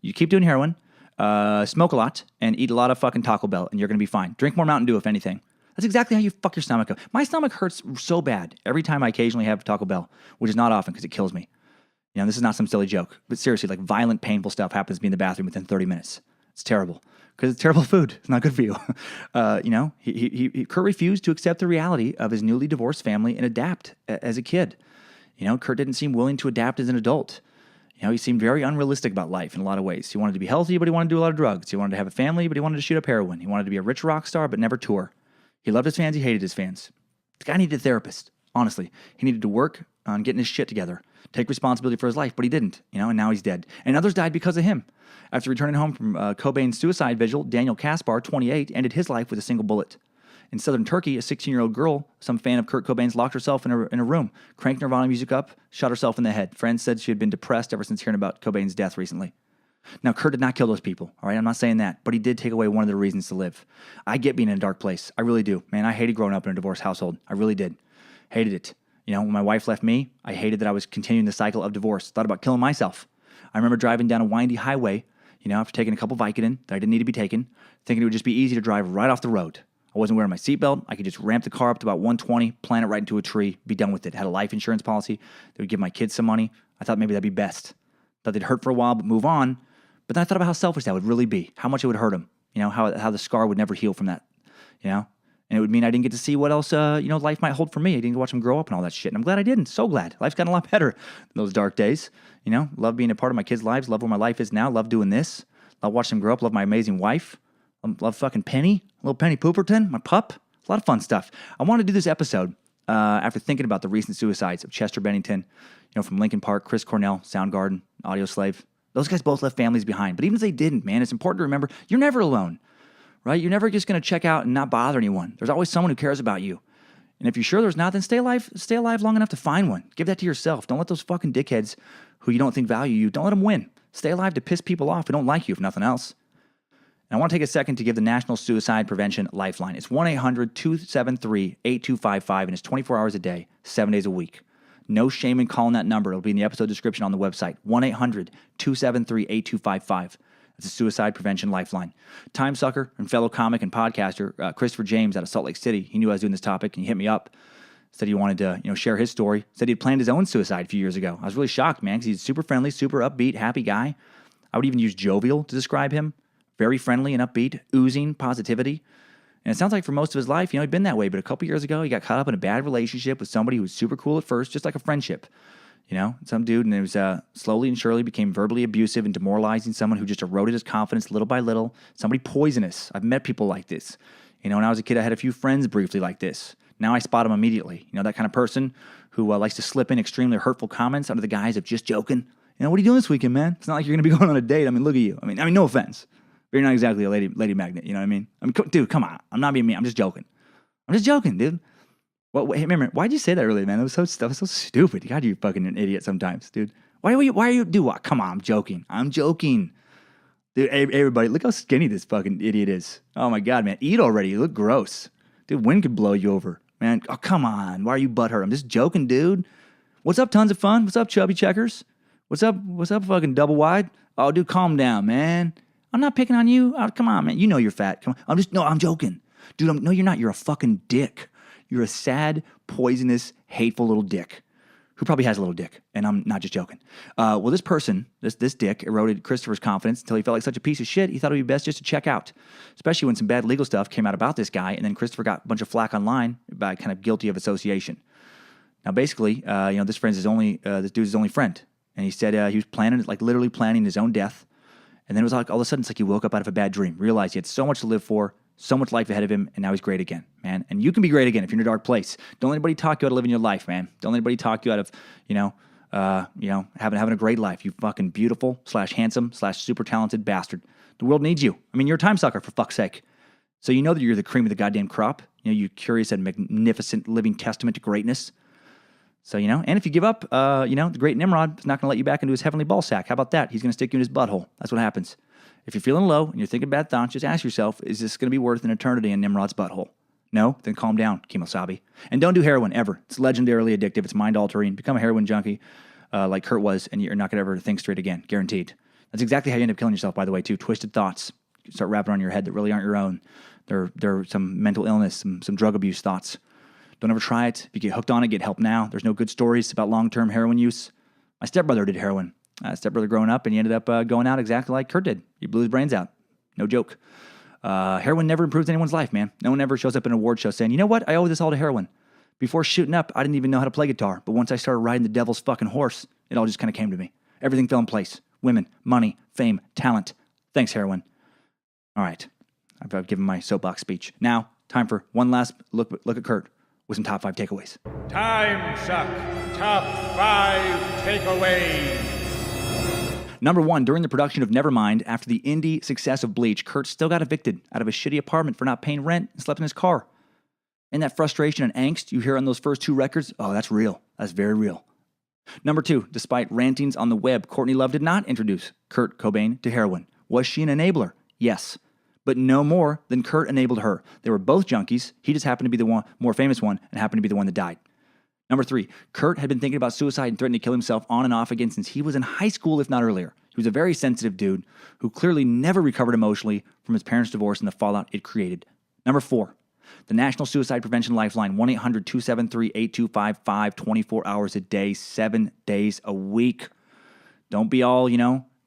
You keep doing heroin, smoke a lot, and eat a lot of fucking Taco Bell, and you're going to be fine. Drink more Mountain Dew, if anything. That's exactly how you fuck your stomach up. My stomach hurts so bad every time I occasionally have Taco Bell, which is not often because it kills me. This is not some silly joke. But seriously, like violent, painful stuff happens to me in the bathroom within 30 minutes. It's terrible. Because it's terrible food. It's not good for you. Kurt refused to accept the reality of his newly divorced family and adapt as a kid. Kurt didn't seem willing to adapt as an adult. He seemed very unrealistic about life in a lot of ways. He wanted to be healthy, but he wanted to do a lot of drugs. He wanted to have a family, but he wanted to shoot up heroin. He wanted to be a rich rock star, but never tour. He loved his fans. He hated his fans. This guy needed a therapist. Honestly, he needed to work on getting his shit together, take responsibility for his life, but he didn't, and now he's dead. And others died because of him. After returning home from Cobain's suicide vigil, Daniel Kaspar, 28, ended his life with a single bullet. In southern Turkey, a 16-year-old girl, some fan of Kurt Cobain's, locked herself in a room, cranked Nirvana music up, shot herself in the head. Friends said she had been depressed ever since hearing about Cobain's death recently. Now, Kurt did not kill those people, all right? I'm not saying that, but he did take away one of their reasons to live. I get being in a dark place. I really do. Man, I hated growing up in a divorced household. I really did. Hated it. When my wife left me, I hated that I was continuing the cycle of divorce. Thought about killing myself. I remember driving down a windy highway, after taking a couple Vicodin that I didn't need to be taken, thinking it would just be easy to drive right off the road. I wasn't wearing my seatbelt. I could just ramp the car up to about 120, plant it right into a tree, be done with it. Had a life insurance policy that would give my kids some money. I thought maybe that'd be best. Thought they'd hurt for a while, but move on. But then I thought about how selfish that would really be, how much it would hurt them, how the scar would never heal from that, and it would mean I didn't get to see what else, life might hold for me. I didn't watch them grow up and all that shit, and I'm glad I didn't. So glad. Life's gotten a lot better in those dark days, Love being a part of my kids' lives, love where my life is now, love doing this, love watching them grow up, love my amazing wife, love fucking Penny, little Penny Pooperton, my pup. A lot of fun stuff. I wanted to do this episode after thinking about the recent suicides of Chester Bennington, from Linkin Park, Chris Cornell, Soundgarden, Audioslave. Those guys both left families behind. But even if they didn't, man, it's important to remember you're never alone, right? You're never just going to check out and not bother anyone. There's always someone who cares about you. And if you're sure there's not, then stay alive long enough to find one. Give that to yourself. Don't let those fucking dickheads who you don't think value you, don't let them win. Stay alive to piss people off who don't like you, if nothing else. And I want to take a second to give the National Suicide Prevention Lifeline. It's 1-800-273-8255, and it's 24 hours a day, 7 days a week. No shame in calling that number. It'll be in the episode description on the website. 1-800-273-8255. That's a suicide prevention lifeline. Timesucker and fellow comic and podcaster Christopher James out of Salt Lake City. He knew I was doing this topic, and he hit me up. Said he wanted to, share his story. Said he'd planned his own suicide a few years ago. I was really shocked, man, because he's super friendly, super upbeat, happy guy. I would even use jovial to describe him. Very friendly and upbeat, oozing positivity. And it sounds like for most of his life, he'd been that way. But a couple years ago, he got caught up in a bad relationship with somebody who was super cool at first, just like a friendship. Some dude, and it was slowly and surely became verbally abusive and demoralizing, someone who just eroded his confidence little by little. Somebody poisonous. I've met people like this. When I was a kid, I had a few friends briefly like this. Now I spot them immediately. That kind of person who likes to slip in extremely hurtful comments under the guise of just joking. What are you doing this weekend, man? It's not like you're going to be going on a date. Look at you. I mean, no offense. You're not exactly a lady magnet, you know what I mean? Dude, come on. I'm not being mean. I'm just joking. Dude. Hey, remember, why'd you say that earlier, man? That was so stupid. God, you're fucking an idiot sometimes, dude. Why are you, do what? Come on, I'm joking. Dude, everybody, look how skinny this fucking idiot is. Oh my God, man. Eat already. You look gross. Dude, wind could blow you over. Man, oh, come on. Why are you butthurt? I'm just joking, dude. What's up, tons of fun? What's up, chubby checkers? What's up, fucking double wide? Oh, dude, calm down, man. I'm not picking on you. Oh, come on, man. You know you're fat. Come on. I'm joking. Dude, no, you're not. You're a fucking dick. You're a sad, poisonous, hateful little dick who probably has a little dick. And I'm not just joking. Well, this person, this dick, eroded Christopher's confidence until he felt like such a piece of shit, he thought it would be best just to check out, especially when some bad legal stuff came out about this guy. And then Christopher got a bunch of flack online by kind of guilty of association. Now, basically, this dude's his only friend. And he said he was literally planning his own death. And then it was like all of a sudden, it's like he woke up out of a bad dream, realized he had so much to live for, so much life ahead of him, and now he's great again, man. And you can be great again if you're in a dark place. Don't let anybody talk you out of living your life, man. Don't let anybody talk you out of, having a great life. You fucking beautiful / handsome / super talented bastard. The world needs you. I mean, you're a time sucker, for fuck's sake. So you know that you're the cream of the goddamn crop. You're curious and magnificent living testament to greatness. So, and if you give up, the great Nimrod is not going to let you back into his heavenly ball sack. How about that? He's going to stick you in his butthole. That's what happens. If you're feeling low and you're thinking bad thoughts, just ask yourself, is this going to be worth an eternity in Nimrod's butthole? No? Then calm down, Kimosabe. And don't do heroin, ever. It's legendarily addictive. It's mind-altering. Become a heroin junkie like Kurt was, and you're not going to ever think straight again. Guaranteed. That's exactly how you end up killing yourself, by the way, too. Twisted thoughts. You start wrapping around your head that really aren't your own. They're some mental illness, some drug abuse thoughts. Don't ever try it. If you get hooked on it, get help now. There's no good stories about long-term heroin use. My stepbrother did heroin. Stepbrother growing up, and he ended up going out exactly like Kurt did. He blew his brains out. No joke. Heroin never improves anyone's life, man. No one ever shows up in an award show saying, you know what? I owe this all to heroin. Before shooting up, I didn't even know how to play guitar. But once I started riding the devil's fucking horse, it all just kind of came to me. Everything fell in place. Women, money, fame, talent. Thanks, heroin. All right. I've given my soapbox speech. Now, time for one last look at Kurt with some top 5 takeaways. Timesuck Top 5 Takeaways. Number 1, during the production of Nevermind, after the indie success of Bleach, Kurt still got evicted out of a shitty apartment for not paying rent and slept in his car. And that frustration and angst you hear on those first 2 records, oh, that's real. That's very real. Number 2, despite rantings on the web, Courtney Love did not introduce Kurt Cobain to heroin. Was she an enabler? Yes. But no more than Kurt enabled her. They were both junkies. He just happened to be the more famous one and happened to be the one that died. Number 3, Kurt had been thinking about suicide and threatening to kill himself on and off again since he was in high school, if not earlier. He was a very sensitive dude who clearly never recovered emotionally from his parents' divorce and the fallout it created. Number 4, the National Suicide Prevention Lifeline, 1-800-273-8255, 24 hours a day, 7 days a week. Don't be all,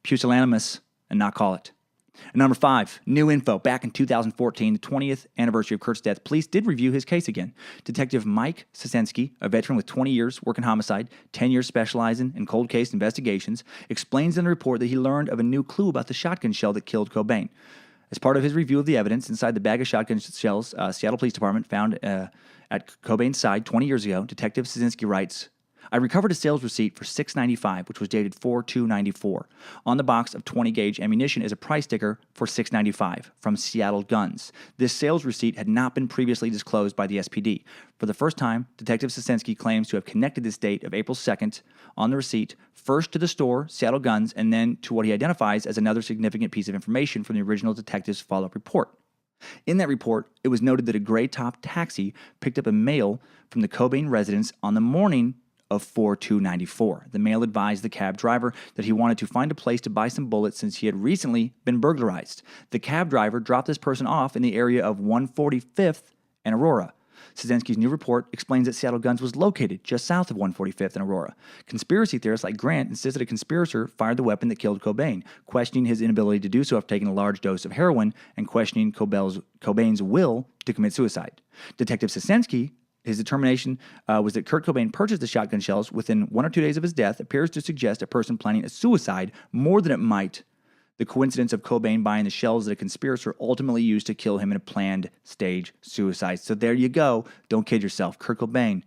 pusillanimous and not call it. And number 5, new info. Back in 2014, the 20th anniversary of Kurt's death, police did review his case again. Detective Mike Sosensky, a veteran with 20 years working homicide, 10 years specializing in cold case investigations, explains in the report that he learned of a new clue about the shotgun shell that killed Cobain. As part of his review of the evidence inside the bag of shotgun shells, Seattle Police Department found at Cobain's side 20 years ago, Detective Sosensky writes, I recovered a sales receipt for $6.95, which was dated 4/2/94. On the box of 20-gauge ammunition is a price sticker for $6.95 from Seattle Guns. This sales receipt had not been previously disclosed by the SPD. For the first time, Detective Sosensky claims to have connected this date of April 2nd on the receipt, first to the store, Seattle Guns, and then to what he identifies as another significant piece of information from the original detective's follow-up report. In that report, it was noted that a gray-top taxi picked up a mail from the Cobain residence on the morning of 4/2/94. The mail advised the cab driver that he wanted to find a place to buy some bullets since he had recently been burglarized. The cab driver dropped this person off in the area of 145th and Aurora. Sosensky's new report explains that Seattle Guns was located just south of 145th and Aurora. Conspiracy theorists like Grant insist that a conspirator fired the weapon that killed Cobain, questioning his inability to do so after taking a large dose of heroin and questioning Cobain's will to commit suicide. Detective Sosensky, his determination was that Kurt Cobain purchased the shotgun shells within 1 or 2 days of his death appears to suggest a person planning a suicide more than it might the coincidence of Cobain buying the shells that a conspirator ultimately used to kill him in a planned stage suicide. So there you go. Don't kid yourself. Kurt Cobain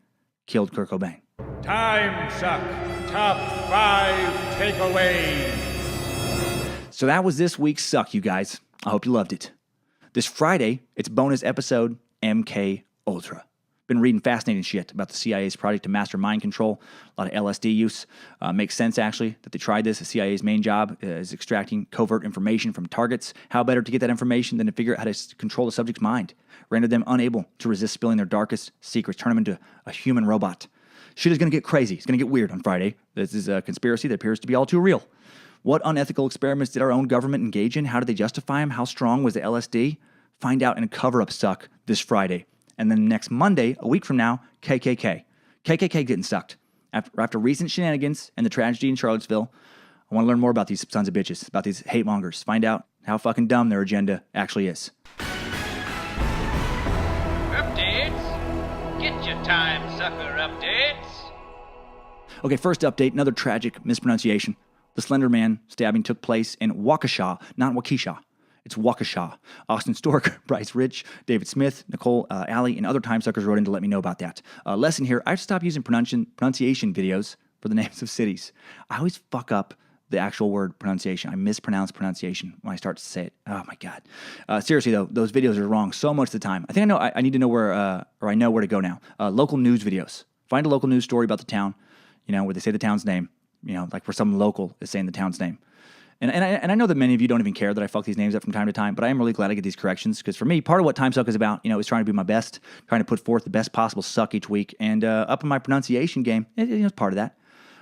killed Kurt Cobain. Timesuck Top 5 Takeaways. So that was this week's Suck, you guys. I hope you loved it. This Friday, it's bonus episode MK Ultra. Been reading fascinating shit about the CIA's project to master mind control, a lot of LSD use. Makes sense, actually, that they tried this. The CIA's main job is extracting covert information from targets. How better to get that information than to figure out how to control the subject's mind, render them unable to resist spilling their darkest secrets, turn them into a human robot. Shit is going to get crazy. It's going to get weird on Friday. This is a conspiracy that appears to be all too real. What unethical experiments did our own government engage in? How did they justify them? How strong was the LSD? Find out in a cover-up Suck this Friday. And then next Monday, a week from now, KKK. KKK getting sucked. After recent shenanigans and the tragedy in Charlottesville, I want to learn more about these sons of bitches, about these hate mongers. Find out how fucking dumb their agenda actually is. Updates. Get your time sucker updates. Okay, first update, another tragic mispronunciation. The Slender Man stabbing took place in Waukesha, not Waukesha. It's Waukesha. Austin Stork, Bryce Rich, David Smith, Nicole Alley, and other timesuckers wrote in to let me know about that. Lesson here, I have to stop using pronunciation videos for the names of cities. I always fuck up the actual word pronunciation. I mispronounce pronunciation when I start to say it. Oh my God. Seriously though, those videos are wrong so much of the time. I think I know, I need to know where, or I know where to go now. Local news videos. Find a local news story about the town, where they say the town's name, like where some local is saying the town's name. And I know that many of you don't even care that I fuck these names up from time to time, but I am really glad I get these corrections because for me, part of what Timesuck is about, is trying to be my best, trying to put forth the best possible suck each week, and up in my pronunciation game, it's part of that.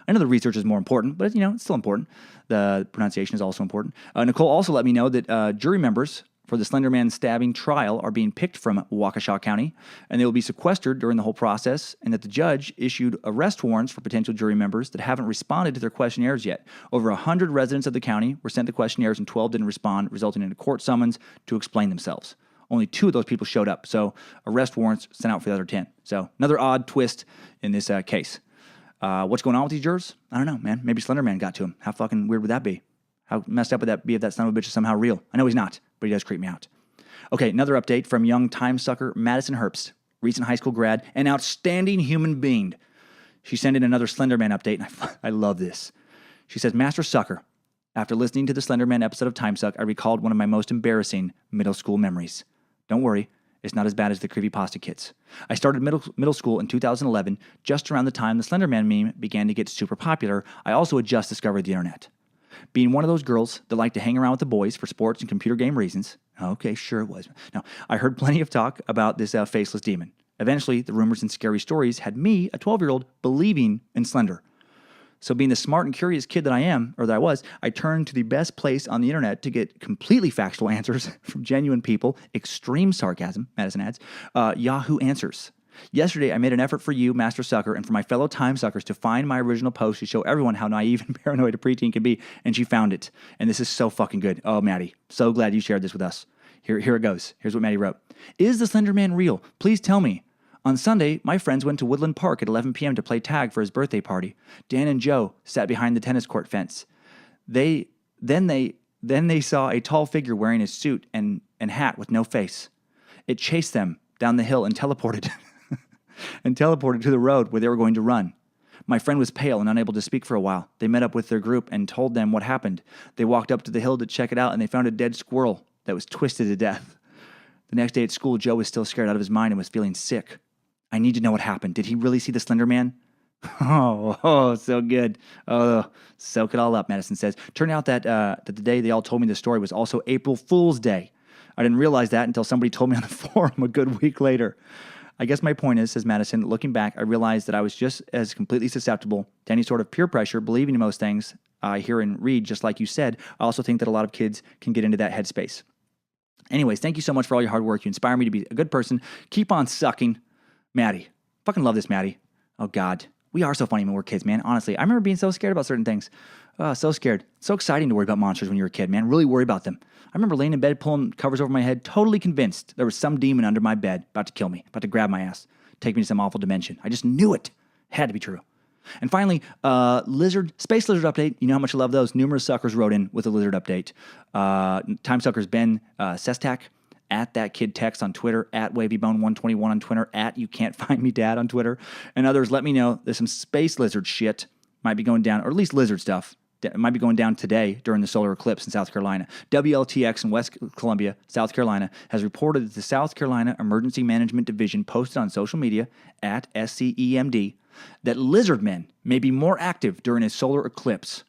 I know the research is more important, but it's still important. The pronunciation is also important. Nicole also let me know that jury members for the Slender Man stabbing trial are being picked from Waukesha County, and they will be sequestered during the whole process, and that the judge issued arrest warrants for potential jury members that haven't responded to their questionnaires yet. Over 100 residents of the county were sent the questionnaires, and 12 didn't respond, resulting in a court summons to explain themselves. Only 2 of those people showed up, so arrest warrants sent out for the other 10. So another odd twist in this case. What's going on with these jurors? I don't know, man. Maybe Slender Man got to him. How fucking weird would that be? How messed up would that be if that son of a bitch is somehow real? I know he's not, but he does creep me out. Okay, another update from young timesucker Madison Herbst, recent high school grad, an outstanding human being. She sent in another Slender Man update, and I love this. She says, Master Sucker, after listening to the Slender Man episode of Timesuck, I recalled one of my most embarrassing middle school memories. Don't worry, It's not as bad as the creepypasta kids. I started middle school in 2011, just around the time the Slender Man meme began to get super popular. I also had just discovered the internet. Being one of those girls that like to hang around with the boys for sports and computer game reasons. Okay, sure it was. No, I heard plenty of talk about this faceless demon. Eventually, the rumors and scary stories had me, a 12-year-old, believing in Slender. So being the smart and curious kid that I am, or that I was, I turned to the best place on the internet to get completely factual answers from genuine people, extreme sarcasm, Madison adds, Yahoo Answers. Yesterday, I made an effort for you, Master Sucker, and for my fellow Time Suckers to find my original post to show everyone how naive and paranoid a preteen can be, and she found it. And this is so fucking good. Oh, Maddie, so glad you shared this with us. Here it goes. Here's what Maddie wrote. Is the Slender Man real? Please tell me. On Sunday, my friends went to Woodland Park at 11 p.m. to play tag for his birthday party. Dan and Joe sat behind the tennis court fence. Then they saw a tall figure wearing a suit and hat with no face. It chased them down the hill and teleported to the road where they were going to run. My friend was pale and unable to speak for a while. They met up with their group and told them what happened. They walked up to the hill to check it out, and they found a dead squirrel that was twisted to death. The next day at school, Joe was still scared out of his mind and was feeling sick. I need to know what happened. Did he really see the Slender Man? Oh, so good. Oh, soak it all up, Madison says. Turned out that the day they all told me the story was also April Fool's Day. I didn't realize that until somebody told me on the forum a good week later. I guess my point is, says Madison, looking back, I realized that I was just as completely susceptible to any sort of peer pressure, believing in most things I hear and read, just like you said. I also think that a lot of kids can get into that headspace. Anyways, thank you so much for all your hard work. You inspire me to be a good person. Keep on sucking. Maddie. Fucking love this, Maddie. Oh, God. We are so funny when we're kids, man. Honestly, I remember being so scared about certain things. So scared. So exciting to worry about monsters when you were a kid, man. Really worry about them. I remember laying in bed, pulling covers over my head, totally convinced there was some demon under my bed about to kill me, about to grab my ass, take me to some awful dimension. I just knew it. Had to be true. And finally, space lizard update. You know how much I love those. Numerous suckers wrote in with a lizard update. Time Suckers Ben Sestak, at That Kid Text on Twitter, at WavyBone121 on Twitter, at You Can't Find Me Dad on Twitter, and others. Let me know there's some space lizard shit might be going down, or at least lizard stuff. It might be going down today during the solar eclipse in South Carolina. WLTX in West Columbia, South Carolina, has reported that the South Carolina Emergency Management Division posted on social media, at SCEMD, that lizard men may be more active during a solar eclipse.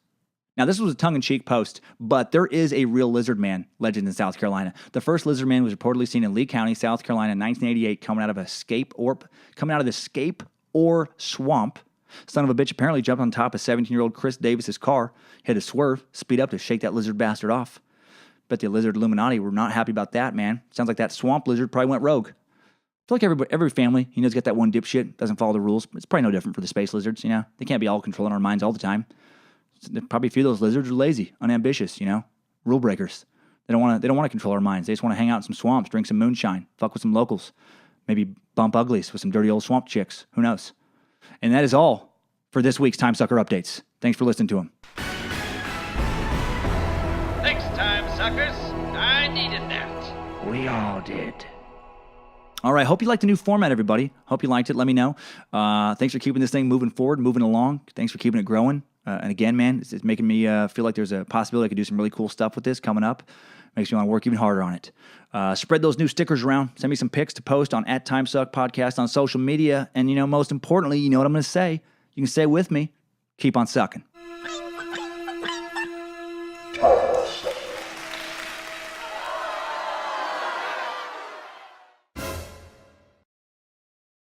Now, this was a tongue-in-cheek post, but there is a real lizard man legend in South Carolina. The first lizard man was reportedly seen in Lee County, South Carolina in 1988, coming out of the Scape Ore Swamp. Son of a bitch apparently jumped on top of 17-year-old Chris Davis's car. He had to swerve, speed up to shake that lizard bastard off. Bet the lizard Illuminati were not happy about that, man. Sounds like that swamp lizard probably went rogue. I feel like every family, got that one dipshit, doesn't follow the rules. It's probably no different for the space lizards, They can't be all controlling our minds all the time. Probably a few of those lizards are lazy, unambitious, rule breakers. They don't want to control our minds. They just want to hang out in some swamps, drink some moonshine, fuck with some locals, maybe bump uglies with some dirty old swamp chicks. Who knows? And that is all for this week's Time Sucker updates. Thanks for listening to them. Thanks, Time Suckers. I needed that. We all did. All right, hope you liked the new format, everybody. Hope you liked it. Let me know. Thanks for keeping this thing moving forward, moving along. Thanks for keeping it growing. And again, man, it's making me feel like there's a possibility I could do some really cool stuff with this coming up. Makes me want to work even harder on it. Spread those new stickers around. Send me some pics to post on @Timesuck Podcast on social media. And, most importantly, you know what I'm going to say. You can say it with me. Keep on sucking.